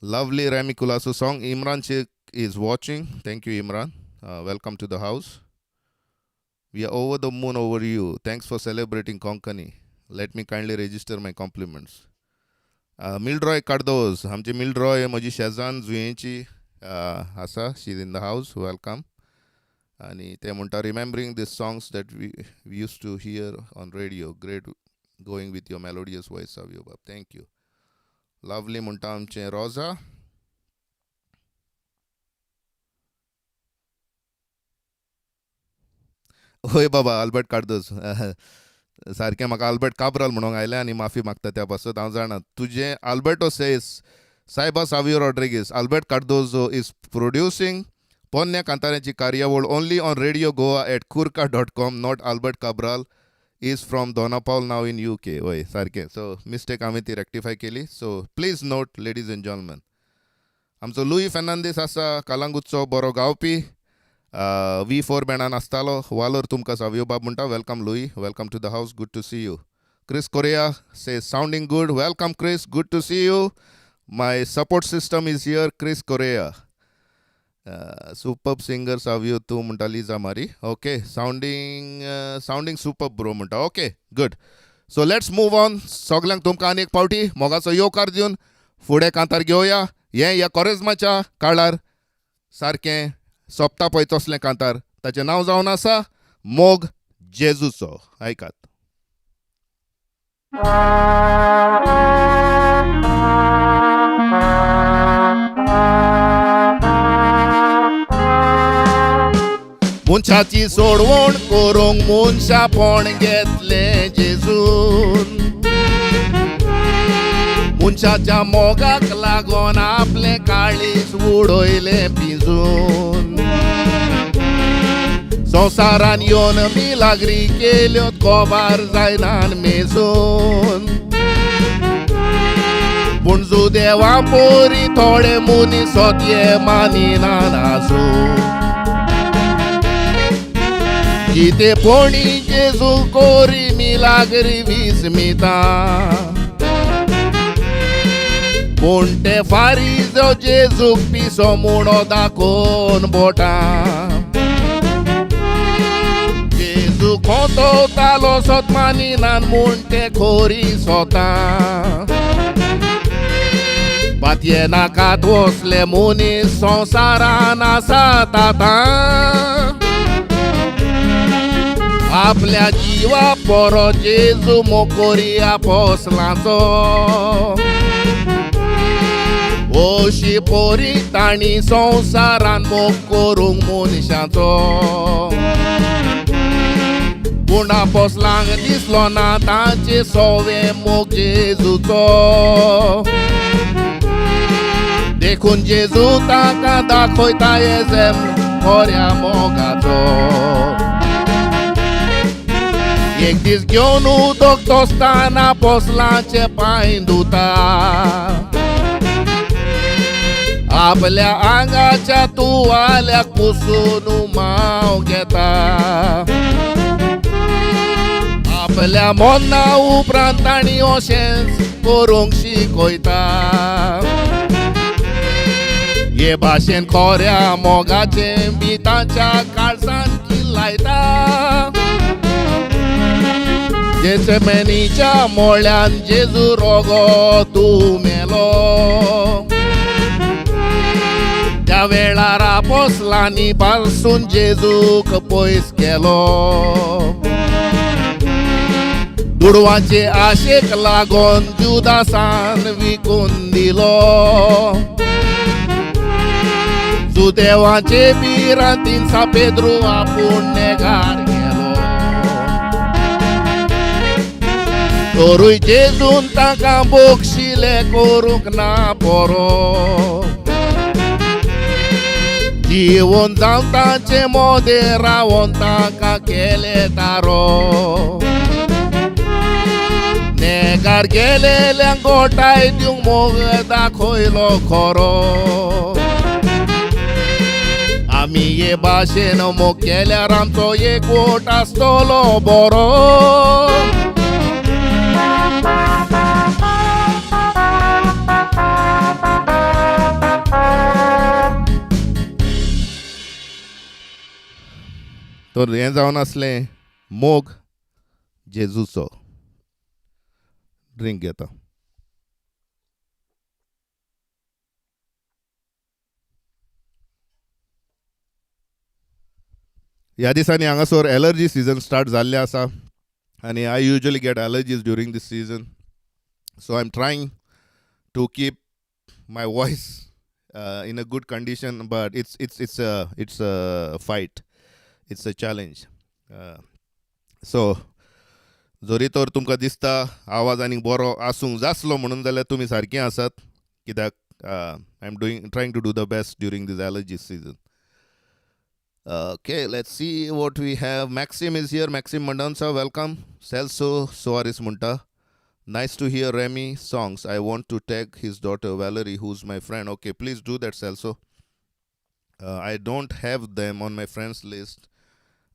Lovely Remy Colaco song. Imran Shaikh is watching. Thank you Imran. Welcome to the house. We are over the moon over you. Thanks for celebrating Konkani. Let me kindly register my compliments. Mildroy Cardozo आमची मिल्ड्रॉय म्हजी शेजान जुयेची आसा. She is in the house. Welcome. आनी ते म्हणटा remembering these songs that we use to hear on radio. Great going with your melodious voice of you बाब. Thank you. Lovely म्हणटा आमचें रोजा. होय बाबा आल्बर्ट कार्दोज सारकें म्हाका आल्बर्ट काब्राल म्हणूंक आयलें आनी माफी मागता त्या पासत. हांव जाणा तुजें आल्बर्टो सेस सायबा Savio Rodrigues. Albert Cardozo is producing पोन्न्या कांताऱ्याची कार्यावळ only on radio Goa at kurka.com. Not Albert Cabral is from Dona Paula नाव इन UK. वय सारकें. सो मिस्टेक हांवें ती रेक्टिफाय केली. So please note ladies and gentleman. आमचो लुई फेर्नांदीस आसा कालांगूटचो बरो गावपी. V4 बँडान आसतालो. वालोर तुमकां सावियो बाब म्हणटा. Welcome Louis. Welcome to the house. Good to see you. Chris Correia say sounding good. Welcome Chris. Good to see you. My support system is here. Chris Correia. Superb singer Savio तूं म्हणटा Liza Marie. Okay. Sounding superb bro म्हणटा. Okay good. So let's move on. सगल्यांक तुमकां आनी एक फावटी मोगाचो येवकार दिवन फुडें कांतार घेवया. हें ह्या कोरेजमाच्या काळार सारकें सोंपता पळय तसलें कांतार. ताचें नांव जावन आसा मोग जेजूचो. आयकात. मनशाची सोडवण करूंक मनशापण घेतलें जेजून. मनशाच्या मोगाक लागून आपलें काळीज उडयलें पिंजून. संवसारान येवन मिलाग्री केल्यो कोबार जायनान मेजून. पूण देवा पोरी थोडे मनीस सोदये मानिनान आसूं. कितें पोणी जेजू कोरी मिलाग्री विस्मिता. पूण ते फारीजो जेजूक पिसो म्हणो दाखोवन बोटा. जेजू खोतवतालो सोत मानिनान म्हूण ते खोरी सोता. बातये नाकात वसले मनीस संवसारान आसात आतां. आपल्या जिवा पोरो जेजू मोकोरी आपोसलाचो. ओ खुशी पोरी ताणी संवसारान मोग करूंक मनशाचो पूण आपोसलांक दिसलो ना तांचे सोवे मोग जेजूचो देखून जेजू ताका दाखयता येजेम खऱ्या मोगाचो एक दीस घेवन उदक तोसताना आपोसलांचे पांय धुता आपल्या आंगाच्या तुवाल्याक पुसून उमाव घेता आपल्या मोन्ना उपरांत ताणी अशेंच करूंक शिकयता हे भाशेन खऱ्या मोगाचें बी तांच्या काळजान किल्लायता जेचमेनीच्या मोळ्यान जेजू रोगो तूं मेलो त्या वेळार आपोसलांनी पासून जेजूक पयस केलो दुडवांचे आशेक लागोन जुदासान विकून दिलो सुदैवाचे बी रातीन सापेद्रू आपूण नेगार गेलो तोरूय जेजून ताका बोगशिले करूंक ना बरो जीवन जावन तांचे मोदे रावोन ताका केले तारो नेगार गेलेल्यांक गोठाय दिवंक मोग दाखयलो खरो आमी हे भाशेन मोग केल्यार आमचो एकवट आसतलो बरो तर हें जावन आसलें मोग जेजूचो ड्रिंक घेता ह्या दिसांनी हांगासर एलर्जी सीजन स्टार्ट जाल्लें आसा आनी I usually get allergies during this season so I am trying to keep my voice in a good condition but it's a fight it's a challenge so जोरी तर तुमकां दिसता आवाज आनीक बरो आसूंक जासलो म्हणून जाल्यार तुमी सारकीं आसात कित्याक I am trying to do the best during this allergy season Okay, let's see what we have. Maxim is here. Maxim Mandansa, welcome. Celso Soares Munta. Nice to hear Remy songs. I want to tag his daughter Valerie, who's my friend. Okay, please do that, Celso. I don't have them on my friends list,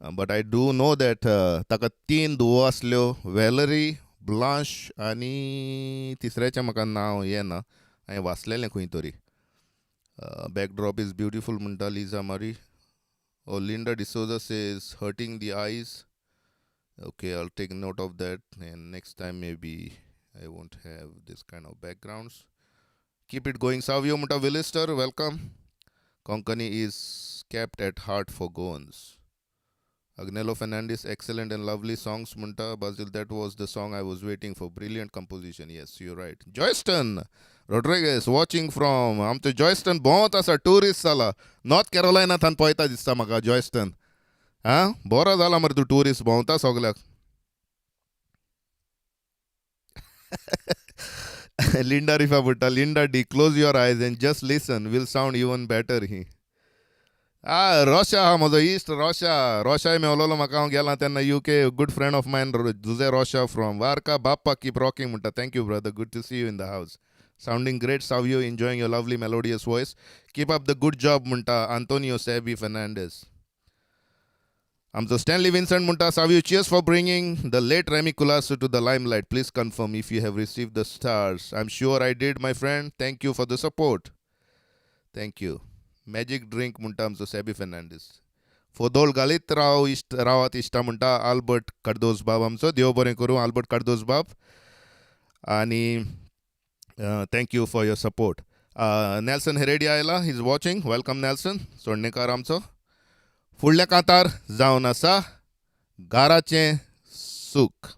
but I do know that taka 3 दुओ असल्यो Valerie, Blanche आणि तिसऱ्याचें म्हाका नांव येना हांवें वाचलेलें खंय तरी backdrop is beautiful म्हणटा Lisa Marie. Oh, Linda D'Souza says, hurting the eyes. Okay, I'll take note of that. And next time, maybe I won't have this kind of backgrounds. Keep it going. Savio Muta Willister, welcome. Konkani is kept at heart for Goans. Agnello Fernandez, excellent and lovely songs. Munta Basil, that was the song I was waiting for. Brilliant composition. Yes, you're right. Joyston Rodriguez, watching from आमचो जॉयस्टन भोंवत आसा tourist जाला north कॅरोलायनांतल्यान पळयता दिसता म्हाका जॉयस्टन आं बरो जाला मरे तूं टुरिस्ट भोंवता सगल्याक लिंडा रिफा म्हणटा लिंडा डी क्लोज युअर आयज end just listen will sound even better ही रोशा हा म्हजो इश्ट रोशाय मेवलोलो म्हाका हांव गेलां तेन्ना UK good friend of mine Jose Rocha from Varca बाप्पा कीप रॉकिंग म्हणटा thank you brother good to see you in the house Sounding great, Savio, enjoying your lovely melodious voice. Keep up the good job, Munta. Antonio Sebi Fernandez. I'm the Stanley Vincent Munta. Savio, cheers for bringing the late Remy Colasso to the limelight. Please confirm if you have received the stars. I'm sure I did, my friend. Thank you for the support. Thank you. Magic drink, Munta. I'm the Sebi Fernandez. Fodol Galit Rawat Ishta Munta. Albert Kardos Bab. I'm so Deo Bore Kuru. Albert Kardos Bab. Ani... thank you for your support. Nelson Heredia आयला, he's watching. Welcome Nelson. सोडणेकार आमचो. फुडल्या कांतार जावन आसा घराचें सूख.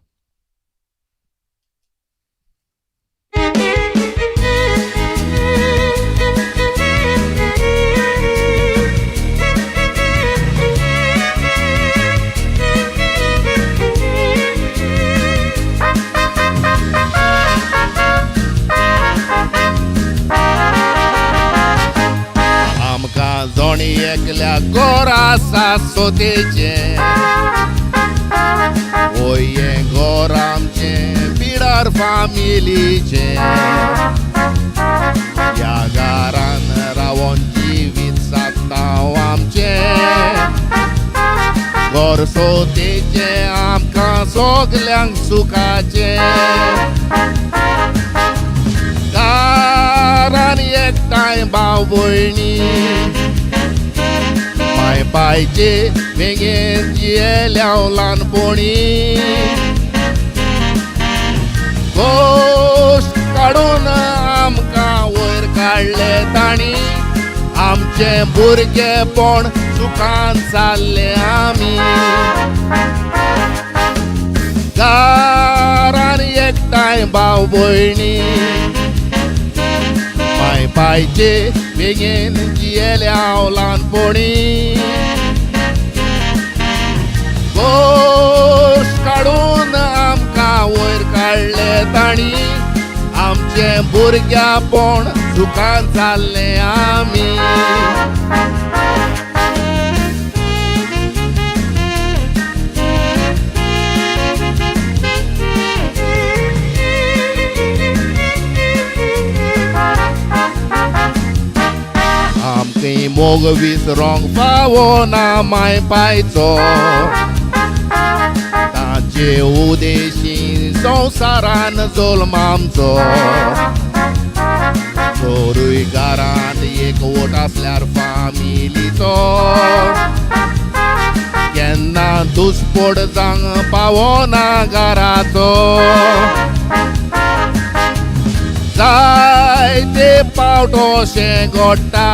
गोरासा सोतेचे ओय हे गोर आमचे बिडार फामिलीचे या घरान रावोन जिवीत सागतांव आमचे गोर सोतेचे आमकां सोगल्यांक सुखाचे घरान एकठांय भाव भयणी माय बायचे वेगेन जियेल्या ल्हानपणी गोश्ट काडून आमकां वयर काडले ताणी आमचे भुरगेपण सुखान जाल्ले आमी घरान एकठांय भाव भयणी माय बायचे वेगेन जियेल्या ल्हानपणी गोश्ट काडून आमकां वयर काडले ताणी आमचे भुरग्यापण सुखान जाल्ले आमी आमकां मोग विसरोंक फावना माय बायचो ताचे उदेशी संवसारान जल्म आमचो चोरूय घरांत एकवट आसल्यार फामिलीचो केन्ना दुस्पट जावंक पावना घराचो जायते पावट अशें घडटा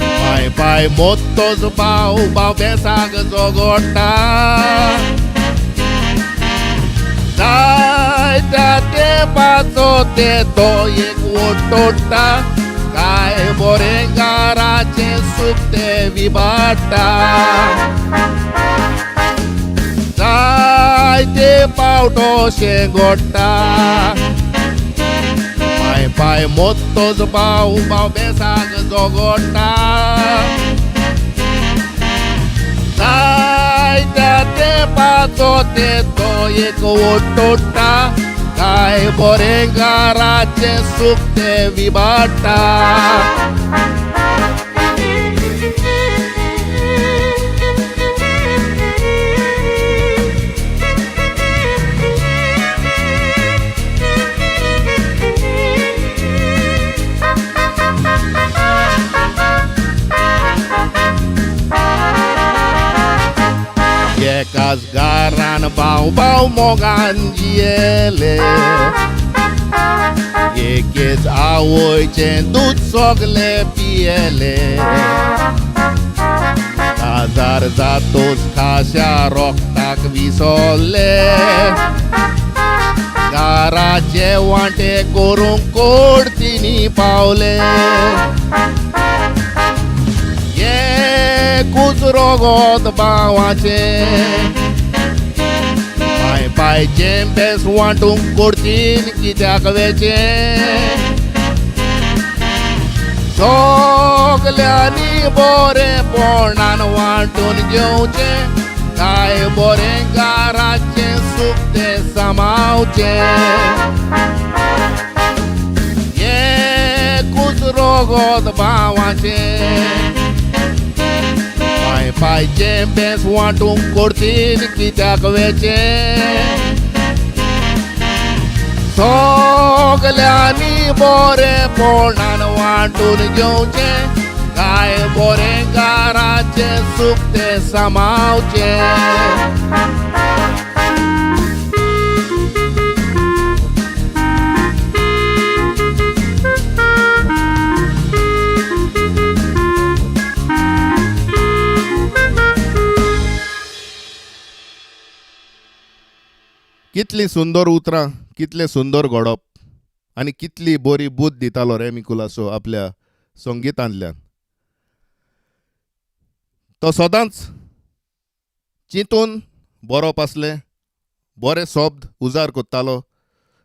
माय बाय मोत्तोच भाव भाव बेसाक झगडटा जायत्या तेंपाचो ते तो एकवट तोडटा काय बरें घराचें सूख ते विबाडटा जायते पावट अशें घडटा माय बाय मोत्तोच भाव भाव बेसाक झगडटा जायत्या तेंपाचो ते तो एकवट तोडटा काय बरें घराचें सूख ते विबाडटा एकाच घरान भाव भाव मोगान जियेले एकेच आवयचें दूद सोगले पियेले आजार जातोच खाशा रोगताक विसरले घराचे वांटे करूंक कोडतिनी पावले एकूच रोगोत भावाचे माय बायचें बेस वांटूंक कोडतीन कित्याक वेचे सोगल्यांनी बरेपणान वांटून घेवचें काय बरें घराचें सूख ते सांबाळचें एकूच रोगोत भावाचें माय बायचें बेस वांटूंक कोडतीन कित्याक वेचे सोगल्यांनी बरेपणान वांटून घेवचें काय बरें घराचें सूख ते सांबाळचें कितली सुंदर उतरां कितले सुंदर घडप आनी कितली बरी बूद दितालो रे मिकुलासो आपल्या संगीतांतल्यान तो सदांच चिंतून बरोवप आसलें बरे शब्द उजार कोत्तालो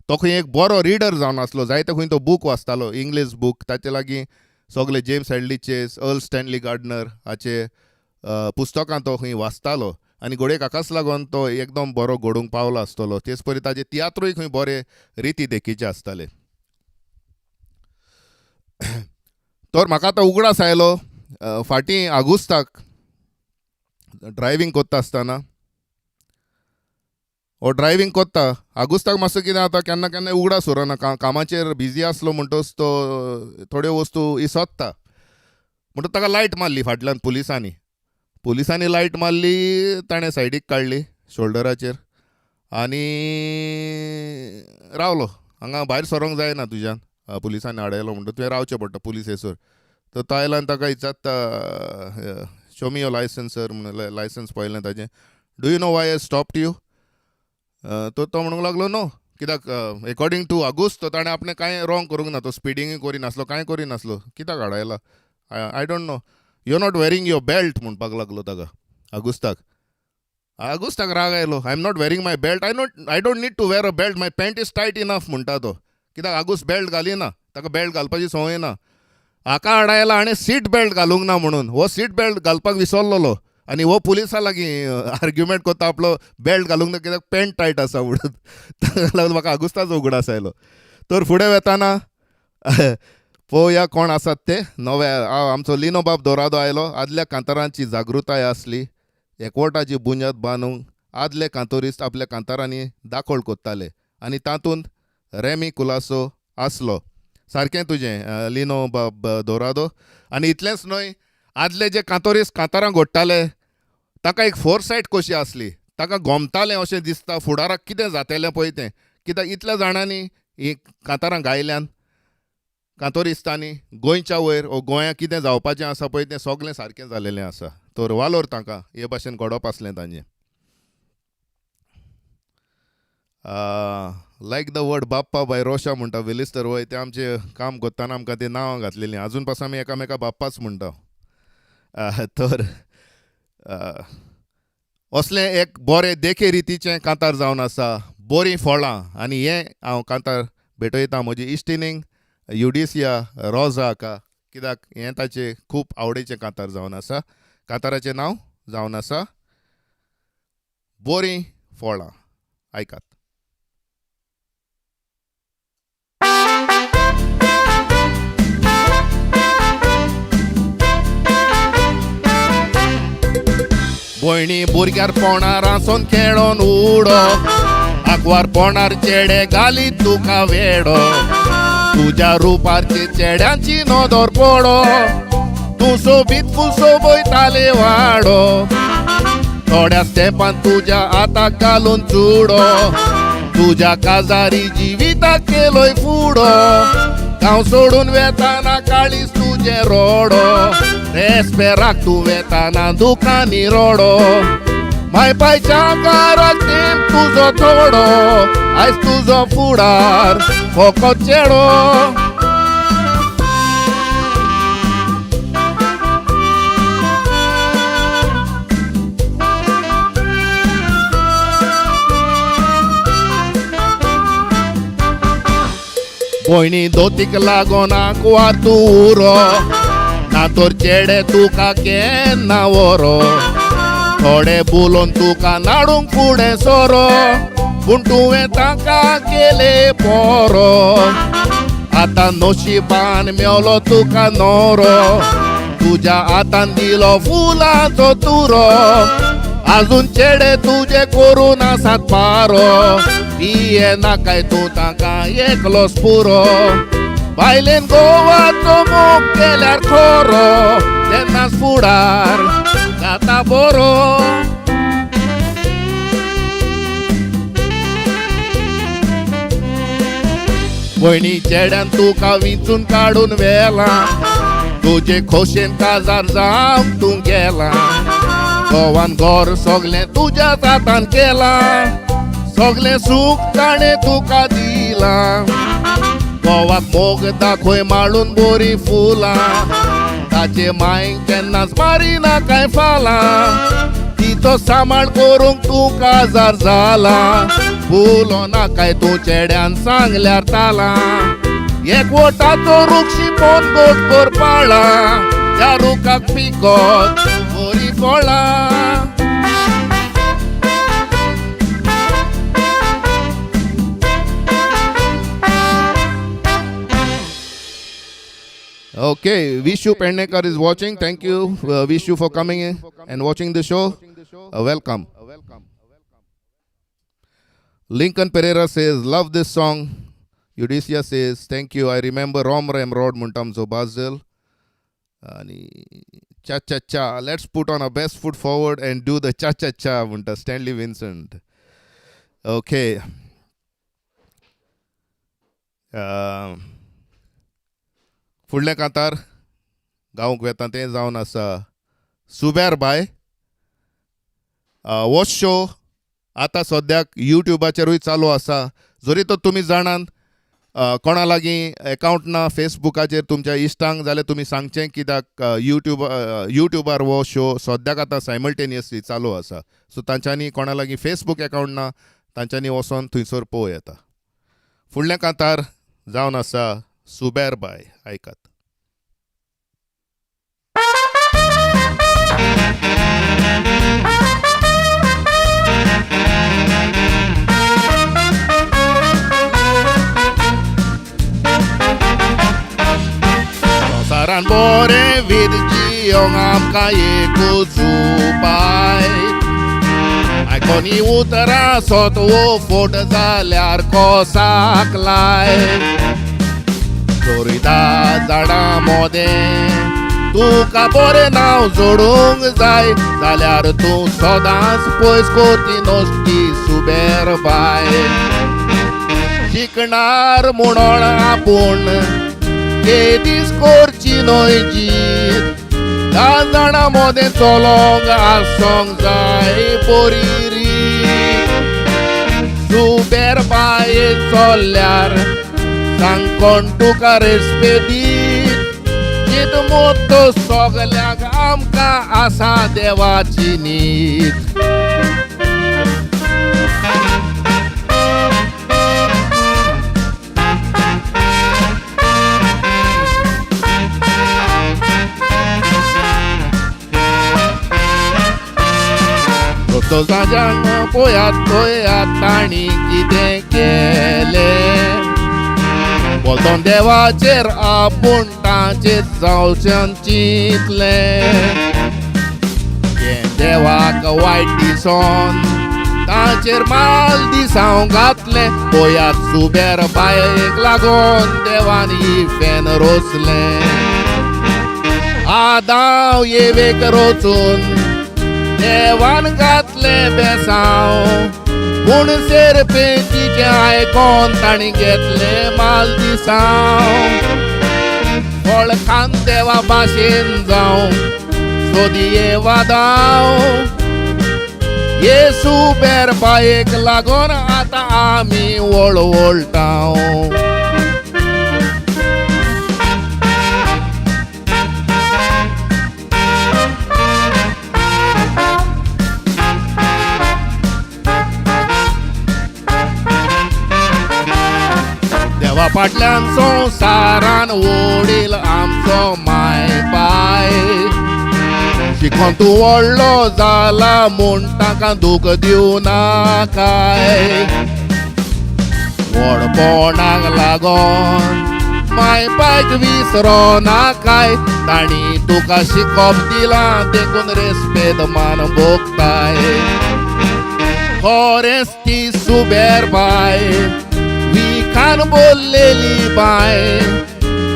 तो खंय एक बरो रिडर जावन आसलो जायते खंय तो बूक वाचतालो इंग्लीश बूक ताचे लागीं सगळे जेम्स हेडलीचे अर्ल स्टॅनली गार्डनर हाचे पुस्तकां तो खंय वाचतालो आनी घोडये काकाच लागून तो एकदम बरो घडोवंक पावलो आसतलो. तेच परी ताजे तियात्रूय खंय बरे रिती देखीचे आसताले. तर म्हाका आतां उगडास आयलो फाटीं आगुस्ताक ड्रायव्हिंग कोत्ता आसतना ड्रायव्हिंग कोत्ता आगुस्ताक मातसो कितें जाता केन्ना केन्ना उगडास उरना कामाचेर बिजी आसलो म्हणटच तो थोड्यो वस्तू इसोत्ता म्हणटच ताका लायट मारली फाटल्यान पुलिसांनी लायट मारली. ताणें सायडीक काडली शोल्डराचेर आनी रावलो. हांगा भायर सरोंक जायना तुज्यान, पुलिसांनी आडयलो म्हणटा तुवें रावचें पडटा पुलीस येसर. तर तो आयलान ताका विचारता show me your licence sir म्हणून लायसन्स पळयलें ताजें. Do you know Y I stopped you. तो म्हणूंक लागलो नो, कित्याक एकॉर्डिंग टू आगुस्त तो ताणें आपणें कांय रॉंग करूंक ना, तो स्पिडींगूय करिनासलो कांय करिनासलो. कित्याक आडयला I don't know. You not wearing your belt म्हणपाक लागलो ताका आगुस्ताक राग आयलो. I am not wearing my belt. I don't need to wear a belt, my pant is tight enough म्हणटा तो. कित्याक आगुस्त बेल्ट घालिना, ताका बेल्ट घालपाची संवय ना. हाका आडायला आनी सीट बेल्ट घालूंक ना म्हणून हो सीट बेल्ट घालपाक विसरलोलो आनी हो पुलिसा लागीं आर्ग्युमेंट करता आपलो बेल्ट घालूंक ना कित्याक पॅन्ट टायट आसा म्हणून. ताका लागून म्हाका आगुस्ताचो उगडास आयलो. तर फुडें वेताना पळोवया कोण आसात ते नवे. आमचो लिनो बाब दोरादो आयलो. आदल्या कांतारांची जागृताय आसली, एकवटाची बुन्याद बांदूंक आदले कांतोरिस्ट आपल्या कांतारांनी दाखोळ कोत्ताले आनी तातूंत रेमी कुलासो आसलो. सारकें तुजें लिनो बाब दोरादो. आनी इतलेंच न्हय, आदले जे कांतोरिस्ट कांतारां घोडटाले ताका एक फोरसायट कशी आसली, ताका गोमतालें अशें दिसता फुडाराक कितें जातलें पळय तें. कित्याक इतल्या जाणांनी ही कांतारां गायल्यान कांतोरिस्तांनी गोंयच्या वयर गोंयांत कितें जावपाचें आसा पळय तें सगळें सारकें जालेलें आसा. तर वालोर तांकां हे भाशेन घडप आसलें तांचें. लायक द वर्ड बाप्पा बाय रोशा म्हणटा वेलिस्टर वय ते आमचें काम करतना आमकां ते नांवां घातलेलीं. आजून पासून आमी एकामेका बाप्पाच म्हणटा. तर असलें एक बरें देखे रितीचें कांतार जावन आसा, बरीं फळां. आनी हें हांव कांतार भेटयतां म्हजी इश्टिणींक युडिसिया रोजा हाका, कित्याक हें ताचें खूब आवडीचें कांतार जावन आसा. कांताराचें नांव जावन आसा बरीं फळां. आयकात. भयणी भुरग्यार पोणार आसोन खेळोन उडो, आंकवार पोणार चेडे घाली तुका वेडो. तुज्या रुपारची चेड्यांची नदर पडो, तूं सोबीत सोबयताले वाडो. थोड्या स्टेपान तुज्या हाताक घालून चुडो, तुज्या काजारी जिविताक केलोय फुडो. गांव सोडून वेताना काळीज तुजें रोडो, रेस्पेराक तूं वेताना दुखांनी रोडो. मायपायच्या काराक नेम तुजो थोडो, आयज तुजो फुडार फकत चेडो. भयणी दोतीक लागोन आंकवार तूं उरो, ना तर चेडे तुका केन्ना व्हरो. थोडे बोलोन तुका नाडूंक फुडें सोरो, पूण तुवें ताका केले पोरो. आतां नशिबान मेवलो तुका नोरो, तुज्या हातान दिलो फुलांचो तुरो. आजून चेडे तुजे करून आसात पारो, पिये नाकाय तूं ताका एकलोच पुरो. बायलेन गोवाचो मोग केल्यार खोरो, तेन्नाच फुडार जाता बरो. भयणी चेड्यान तुका विंचून काडून व्हेला, तुजे खोशेन काजार जावंक तूं गेला. गोवान घर सगलें तुज्याच हातान केलां, सगलें सूख ताणें तुका दिलां. गोवाक मोग दाखय माळून बरीं फुलां, ताचे मायक केन्नाच मारिना कांय फालां. तिचो सांबाळ करूंक तूं काजार जाला, फुलो नाकाय तूं चेड्यान सांगल्यार तालां. एकवटाचो वृक्षी पोन गोट करपाळा त्या रुखाक पिकोत बरी फळां. Okay, Vishu Pendekar is watching. Thank you, Vishu, for coming in and watching the show. Welcome. Lincoln Pereira says, love this song. Eudicia says, thank you. I remember Romrem Road Muntamzo Basel. Cha cha cha. Let's put on our best foot forward and do the cha cha cha. Munta Stanley Vincent. Okay. फुडलें कांतार गावंक वेता तें जावन आसा सुबेर bye. हो show आतां सद्याक यूट्यूबाचेरूय चालू आसा. जरी तो तुमी जाणात कोणा लागीं अकावंट ना फेसबुकाचेर तुमच्या इश्टांक जाल्यार तुमी सांगचें कित्याक यूट्यूबार हो शो सद्याक आतां सायमल्टेनियसली चालू आसा. सो तांच्यांनी कोणा लागीं फेसबूक अकावंट ना तांच्यांनी वचोन थंयसर पळोवं येता. फुडलें कांतार जावन आसा सुबेर बाय. आयकात. संवसारान बरें विरजियोंक आमकां एकूच उपाय. आयकोनी उतरां सोतवो फोट जाल्यार कोसाक लाय. चोरिदा झाडां मोदें तुका बरें नांव जोडूंक जाय जाल्यार तूं सदांच पयस कोती नोस्ती सुबेर बाय. शिकणार म्हणोन आपूण केदीस करची न्हय जीत. 10 जाणां मोदें चलोंक आसोंक जाय बरी रीत. सुबेर बाय चल्ल्यार सांग कोण तुका रेस्पेद दीत. न्हीद मोत्तो सगल्यांक आमकां आसा देवाची न्हीद. जाजांक पळयात ताणी कितें केलें. बोलतोन देवाचेर आपूण तांचेर जावचें चिंतलें. हें देवाक वायट दिसोन तांचेर माल दिसांव घातलें. पळयात सुबेर बायेक लागोन देवान इफेन रोचलें. आदांव येवेक रोचून देवान घातलें बेसांव. पूण सेरपेचीचें आयकोन ताणी घेतलें माल दिसांव. फळ खान देवा भाशेन जावं सोदये वादांव. येसू बेर बायेक लागोन आतां आमी वळवळटाव. देवा फाटल्यान संवसारान ओडील आमचो माय बाय. शिकोन तूं व्हडलो जाला म्हूण ताका दूख दिवं नाकाय. व्हडपणाक लागोन माय बायक विसरो नाकाय. ताणी तुका शिकोप दिलां देखून रेस्पेद मान भोगताय. खरेंच ती सुबेर बाय विखान बोललेली बाय.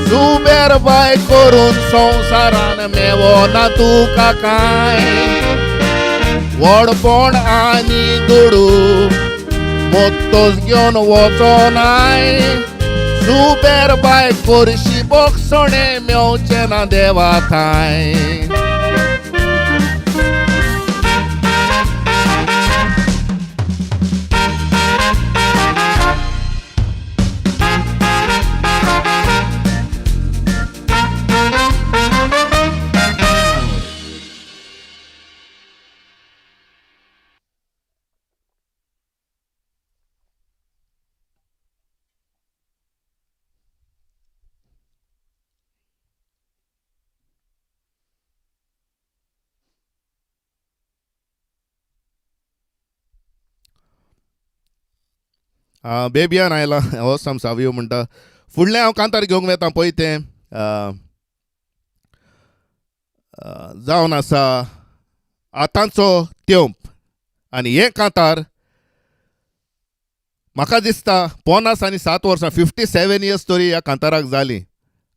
सुबेर बाय करून संवसारान मेवो ना तुका कांय. व्हडपण आनी दुडू मोत्तोच घेवन वचोनाय. सुबेर बाय करशी बोगसणें मेवचें ना देवा थाय. बेबियान आयला हो साम सावियो म्हणटा फुडलें हांव कांतार घेवंक वेता पळय तें जावन आसा आतांचो तेंप आनी हें कांतार म्हाका दिसता 50 आनी 7 वर्सां 57 इयर्स तरी ह्या कांताराक जालीं.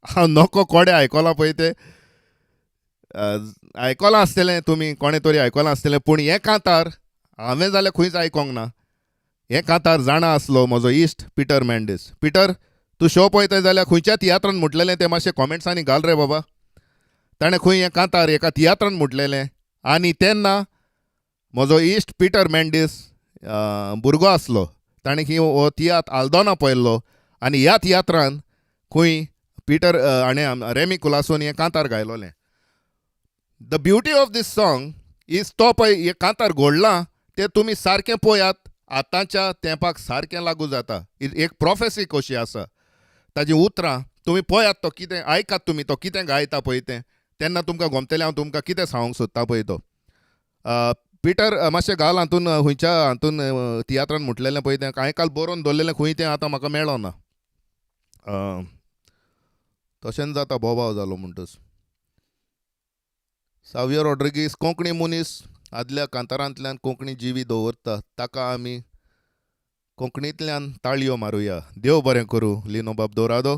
हांव नोको कोडे आयकलां पळय तें आयकलां आसतलें तुमी कोणें तरी आयकलां आसतलें पूण हें कांतार हांवें जाल्यार खंयच आयकोंक ना. हें कांतार जाणा आसलो म्हजो इश्ट पिटर मेंडीस. पिटर तूं शो पळयता जाल्यार खंयच्या तियात्रान म्हटलेलें तें मातशें कॉमेंट्सांनी घाल रे बाबा. ताणें खंय हें कांतार एका तियात्रान म्हटलेलें आनी तेन्ना म्हजो इश्ट पिटर मेंडीस भुरगो आसलो. ताणें हो तियात्र आल्दोना पळयल्लो आनी ह्या तियात्रान खंय पिटर हाणें रेमी कुलासोन हें कांतार गायलोलें. The beauty of these song is तो पळय हें कांतार घोडलां तें तुमी सारकें पळयात आतांच्या तेंपाक सारकें लागू जाता. एक प्रोफेसी कशी आसा ताजी उतरां तुमी पळयात तो कितें आयकात तुमी तो कितें गायता पळय तें तेन्ना तुमकां गोमतलें हांव तुमकां कितें सांगूंक सोदता पळय तो. पिटर मातशें घाल हातून खंयच्या हातून तियात्रान म्हटलेलें पळय तें कांय काल बरोवन दवरलेलें खंय तें आतां म्हाका मेळ्ळो ना. तशेंच जाता बोबाव जालो म्हणटच. सावियो रॉड्रिगीस कोंकणी मनीस आदल्या कांतारांतल्यान कोंकणी जिवी दवरता ताका आमी कोंकणींतल्यान ताळयो मारुया. देव बरें करूं लिनो बाब दोरादो.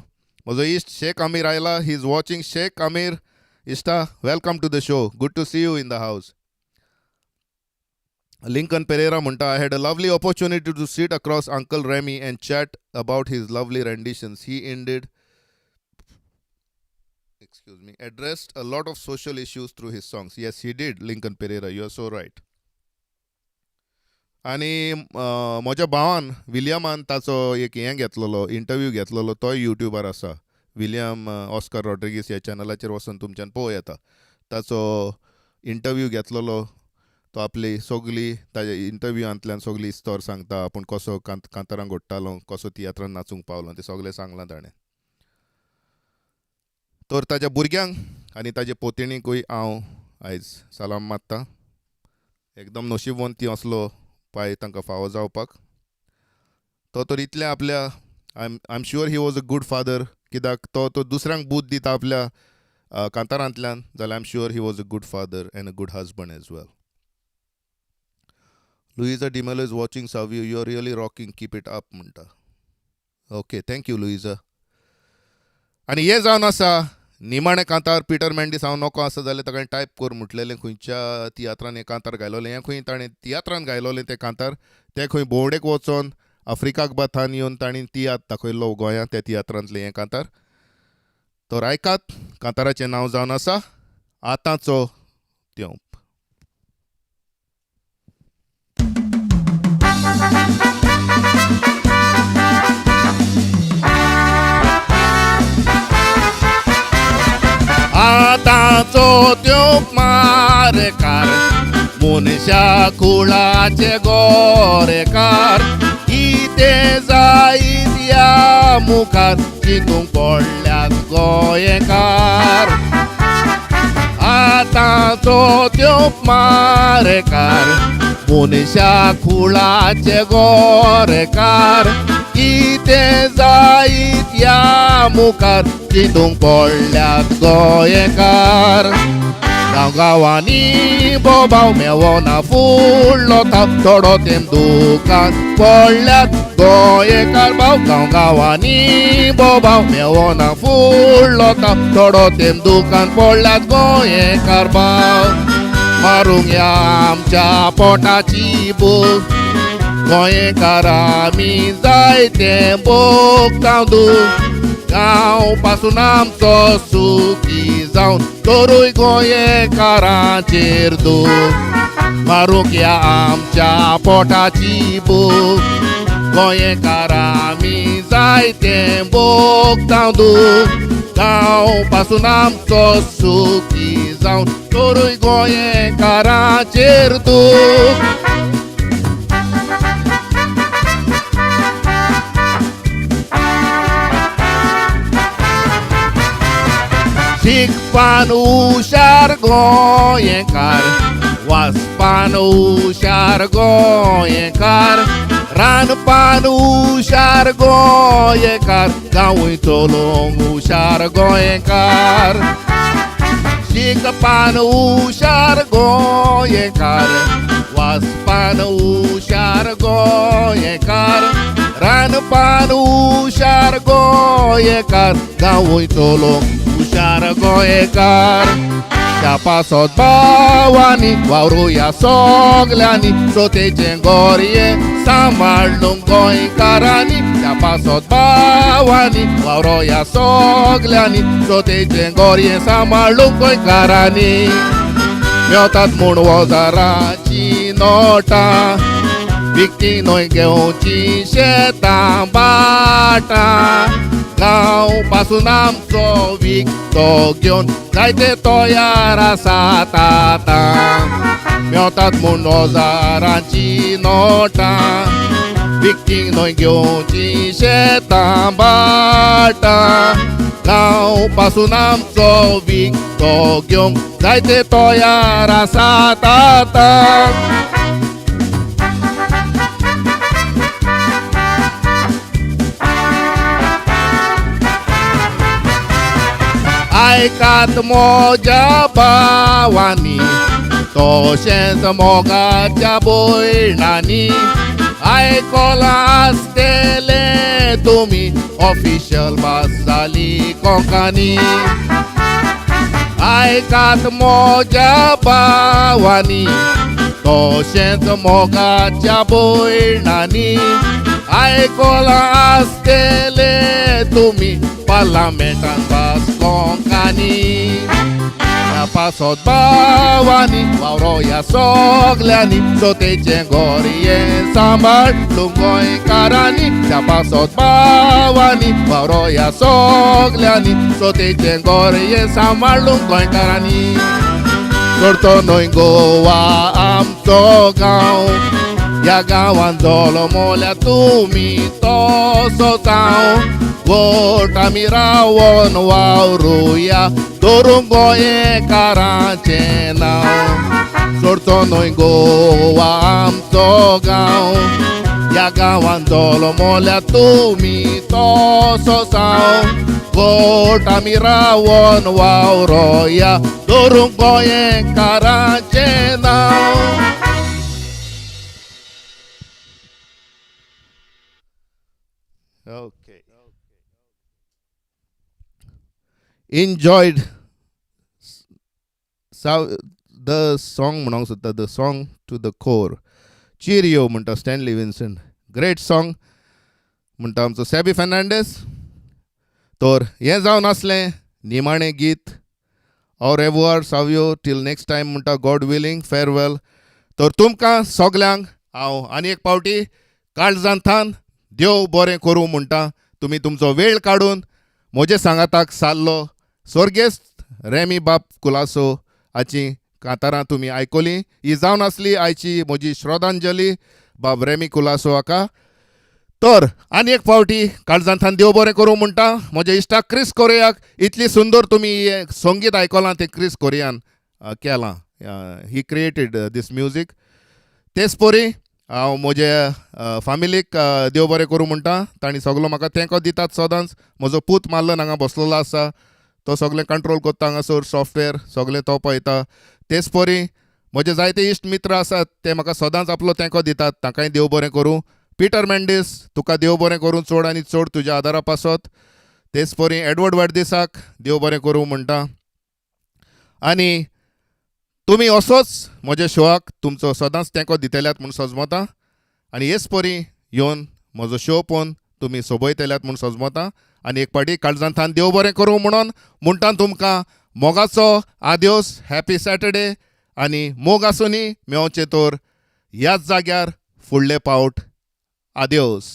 म्हजो इश्ट शेख आमीर आयला. He is watching. Shaikh Aamir इश्टा welcome to the show. Good to see you in the house. Lincoln Pereira म्हणटा I had a lovely opportunity to sit across uncle Remy and chat about his lovely renditions. He indeed addressed a lot of social issues through his songs. Yes, he did, Lincoln Pereira. You are so right. आणि म्हज्या भावान विलियमान ताचो एक हें घेतलेलो interview घेतलेलो तोय युट्यूबार आसा. विलियम ऑस्कर रॉड्रिगीस ह्या चॅनलाचेर वचून तुमच्यान पळोवं येता. ताचो इंटरव्यू घेतलेलो तो आपली सगळी ताच्या इंटरव्यूआंतल्यान सगळी इस्तोर सांगता. आपूण कसो कांतारांक घोडटालो कसो तियात्रान नाचूंक पावलो तें सगळें सांगलां ताणें. तर ताच्या भुरग्यांक आनी ताचे पोतिणीकूय हांव आयज सलाम मारतां. एकदम नशीबवंती असलो पांय तांकां फावो जावपाक. तो तर इतलें आपल्या I am sure he was a good father. कित्याक तो दुसऱ्यांक बूद दिता आपल्या कांतारांतल्यान जाल्यार I am sure he was a good father and a good husband as well. Luiza D'Mello is watching Savio. You are really rocking. Keep it up म्हणटा. Okay thank you Luiza. आनी हें जावन आसा निमाणें कांतार पिटर मेंडीस. हांव नोको आसा जाल्यार ताणें टायप कर म्हटलेलें खंयच्या तियात्रान हें कांतार गायलोलें. हें खंय ताणें तियात्रान गायलोलें तें कांतार. तें खंय भोंवडेक वचोन आफ्रिकाक बाथान येवन ताणें तियात्र दाखयल्लो गोंयांत त्या तियात्रांतलें हें कांतार. तर आयकात कांताराचें नांव जावन आसा आतांचो तेंप. आतांचो तेंप मारेकार मनशा कुळाचे गोरेकार. कितें जायत या मुखार चिंतूंक पडल्यात गोंयकार. आतांचो तेंप मारेकार मनशा कुळाचे गोरेकार. कितें जायत या मुखार चिंतूंक पडल्यात गोंयकार. गांवांनी बोबाव मेवना फुडलो ताप थोडो तेंप दुकान पडल्यात गोंयकार भाव. गांवांनी बोबाव मेवना फुडलो ताप थोडो तेंप दुकान पडल्यात गोंयकार भाव. मारूंक या आमच्या पोटाची भूक गोंयकार आमी जायते भोगता दूख. गांव पासून आमचो सुखी जावन तोरूय गोंयकारांचेर दूख. मारूंक या आमच्या पोटाची भूक गोंयकार आमी जायते भोगता दूख. गांव पासून आमचो सुखी जावन तोरूय गोंयकारांचेर दूख. शिकपान हुशार गोंयकार वाचपान हुशार गोंयकार रानपान हुशार गोंयकार गांवूय चलोवंक हुशार गोंयकार शिकपान हुशार गोंयकार वाचपान हुशार गोंयकार रानपान हुशार गोंयकार गांवूय चलोवंक हुशार गोंयकार त्या पासत भावांनी वावरुया सगल्यांनी सोतेचें गोरये सांबाळूंक गोंयकारांनी त्या पासत भावांनी वावरुया सगल्यांनी सोतेचें गोरये सांबाळूंक गोंयकारांनी मेवतात म्हूण वजाराची नोटां विकती न्हय घेवची शेतां बाटां गांव पासून आमचो विकतो घेवन जायते तयार आसात आतां मेवतात म्हूण हजारांची नोटां विकती न्हय घेवची शेतां बाटां गांव पासून आमचो विकतो घेवंक जायते तयार आसात आतां आयकात मोज्या भावांनी तशेंच मोगाच्या भयणांनी आयकोलां आसतले तुमी ऑफिशियल भास जाली कोंकणी आयकात मोज्या भावांनी तशेंच मोगाच्या भयणांनी आयकोलां आसतले तुमी पार्लमेंटान भास कोंकणी पासत भावांनी वावरोया सगल्यांनी सोतेचें गोरये सांबाळूंक गोंयकारांनी त्या पासत भावांनी वावरोया सगल्यांनी सोतेचें गोरये सांबाळूंक गोंयकारांनी करतो न्हय गोवा आमचो गांव ह्या गांवांत जल्मल्या तुमी तसोच हांव वोट आमी रावन वावरुया दवरूंक गोंयकारांचें नांव सोडचो न्हय गोवा आमचो गांव ह्या गांवांत जल्मल्या तुमी तसोच हांव वोट आमी रावन वावरोया दवरूंक गोंयकारांचें नांव Okay. Enjoyed the song म्हणूंक सोदता the song to the core. Cheerio म्हणटा स्टॅनली विन्संट ग्रेट सॉंग म्हणटा आमचो सॅबी फेर्नांडीस तर हें जावन आसलें निमाणें गीत और एवॉर सावयो टील नेक्स्ट टायम म्हणटा गॉड विलींग फेरवेल तर तुमकां सगल्यांक हांव आनी एक पावटी काळजांतल्यान देव बरें करूं म्हणटा तुमी तुमचो वेळ काडून म्हजे सांगाताक सारलो स्वर्गेस्त रेमी बाब कुलासो हाची कांतारां तुमी आयकली ही जावन आसली आयची म्हजी श्रद्धांजली बाब रेमी कुलासो हाका तर आनी एक फावटी काळजांतल्यान देव बरें करूं म्हणटा म्हज्या इश्टाक क्रिस कोरियाक इतली सुंदर तुमी संगीत आयकलां तें क्रिस कोरियान केलां ही क्रिएटेड दीस म्युजीक तेच परी हांव म्हजे फॅमिलीक देव बरें करूं म्हणटा तांणी सगलो म्हाका तेंको दितात सदांच म्हजो पूत मारलन हांगा बसलेलो आसा तो सगळें कंट्रोल करता हांगासर सॉफ्टवेअर सगळें तो पळयता तेच परी म्हजे जायते इश्ट मित्र आसात ते म्हाका सदांच आपलो तेंको दितात तांकांय देव बरें करूं पिटर मेंडीस तुका देव बरें करूं चड आनी चड तुज्या आदारा पासत तेच परी एडवर्ड वाडदिसाक देव बरें करूं म्हणटा आनी तुमी असोच म्हज्या शोआक तुमचो सदांच तेंको दितल्यात म्हूण सजमता आनी हेच परी येवन म्हजो शो पळोवन तुमी सोबयतल्यात म्हूण सजमता आनी एक पाटी काळजांतल्यान देव बरें करूं म्हणटा तुमकां मोगाचो आदियोस हॅपी सॅटर्डे आनी मोग आसुनी मेवचें तर ह्याच जाग्यार फुडले पावट आदियोस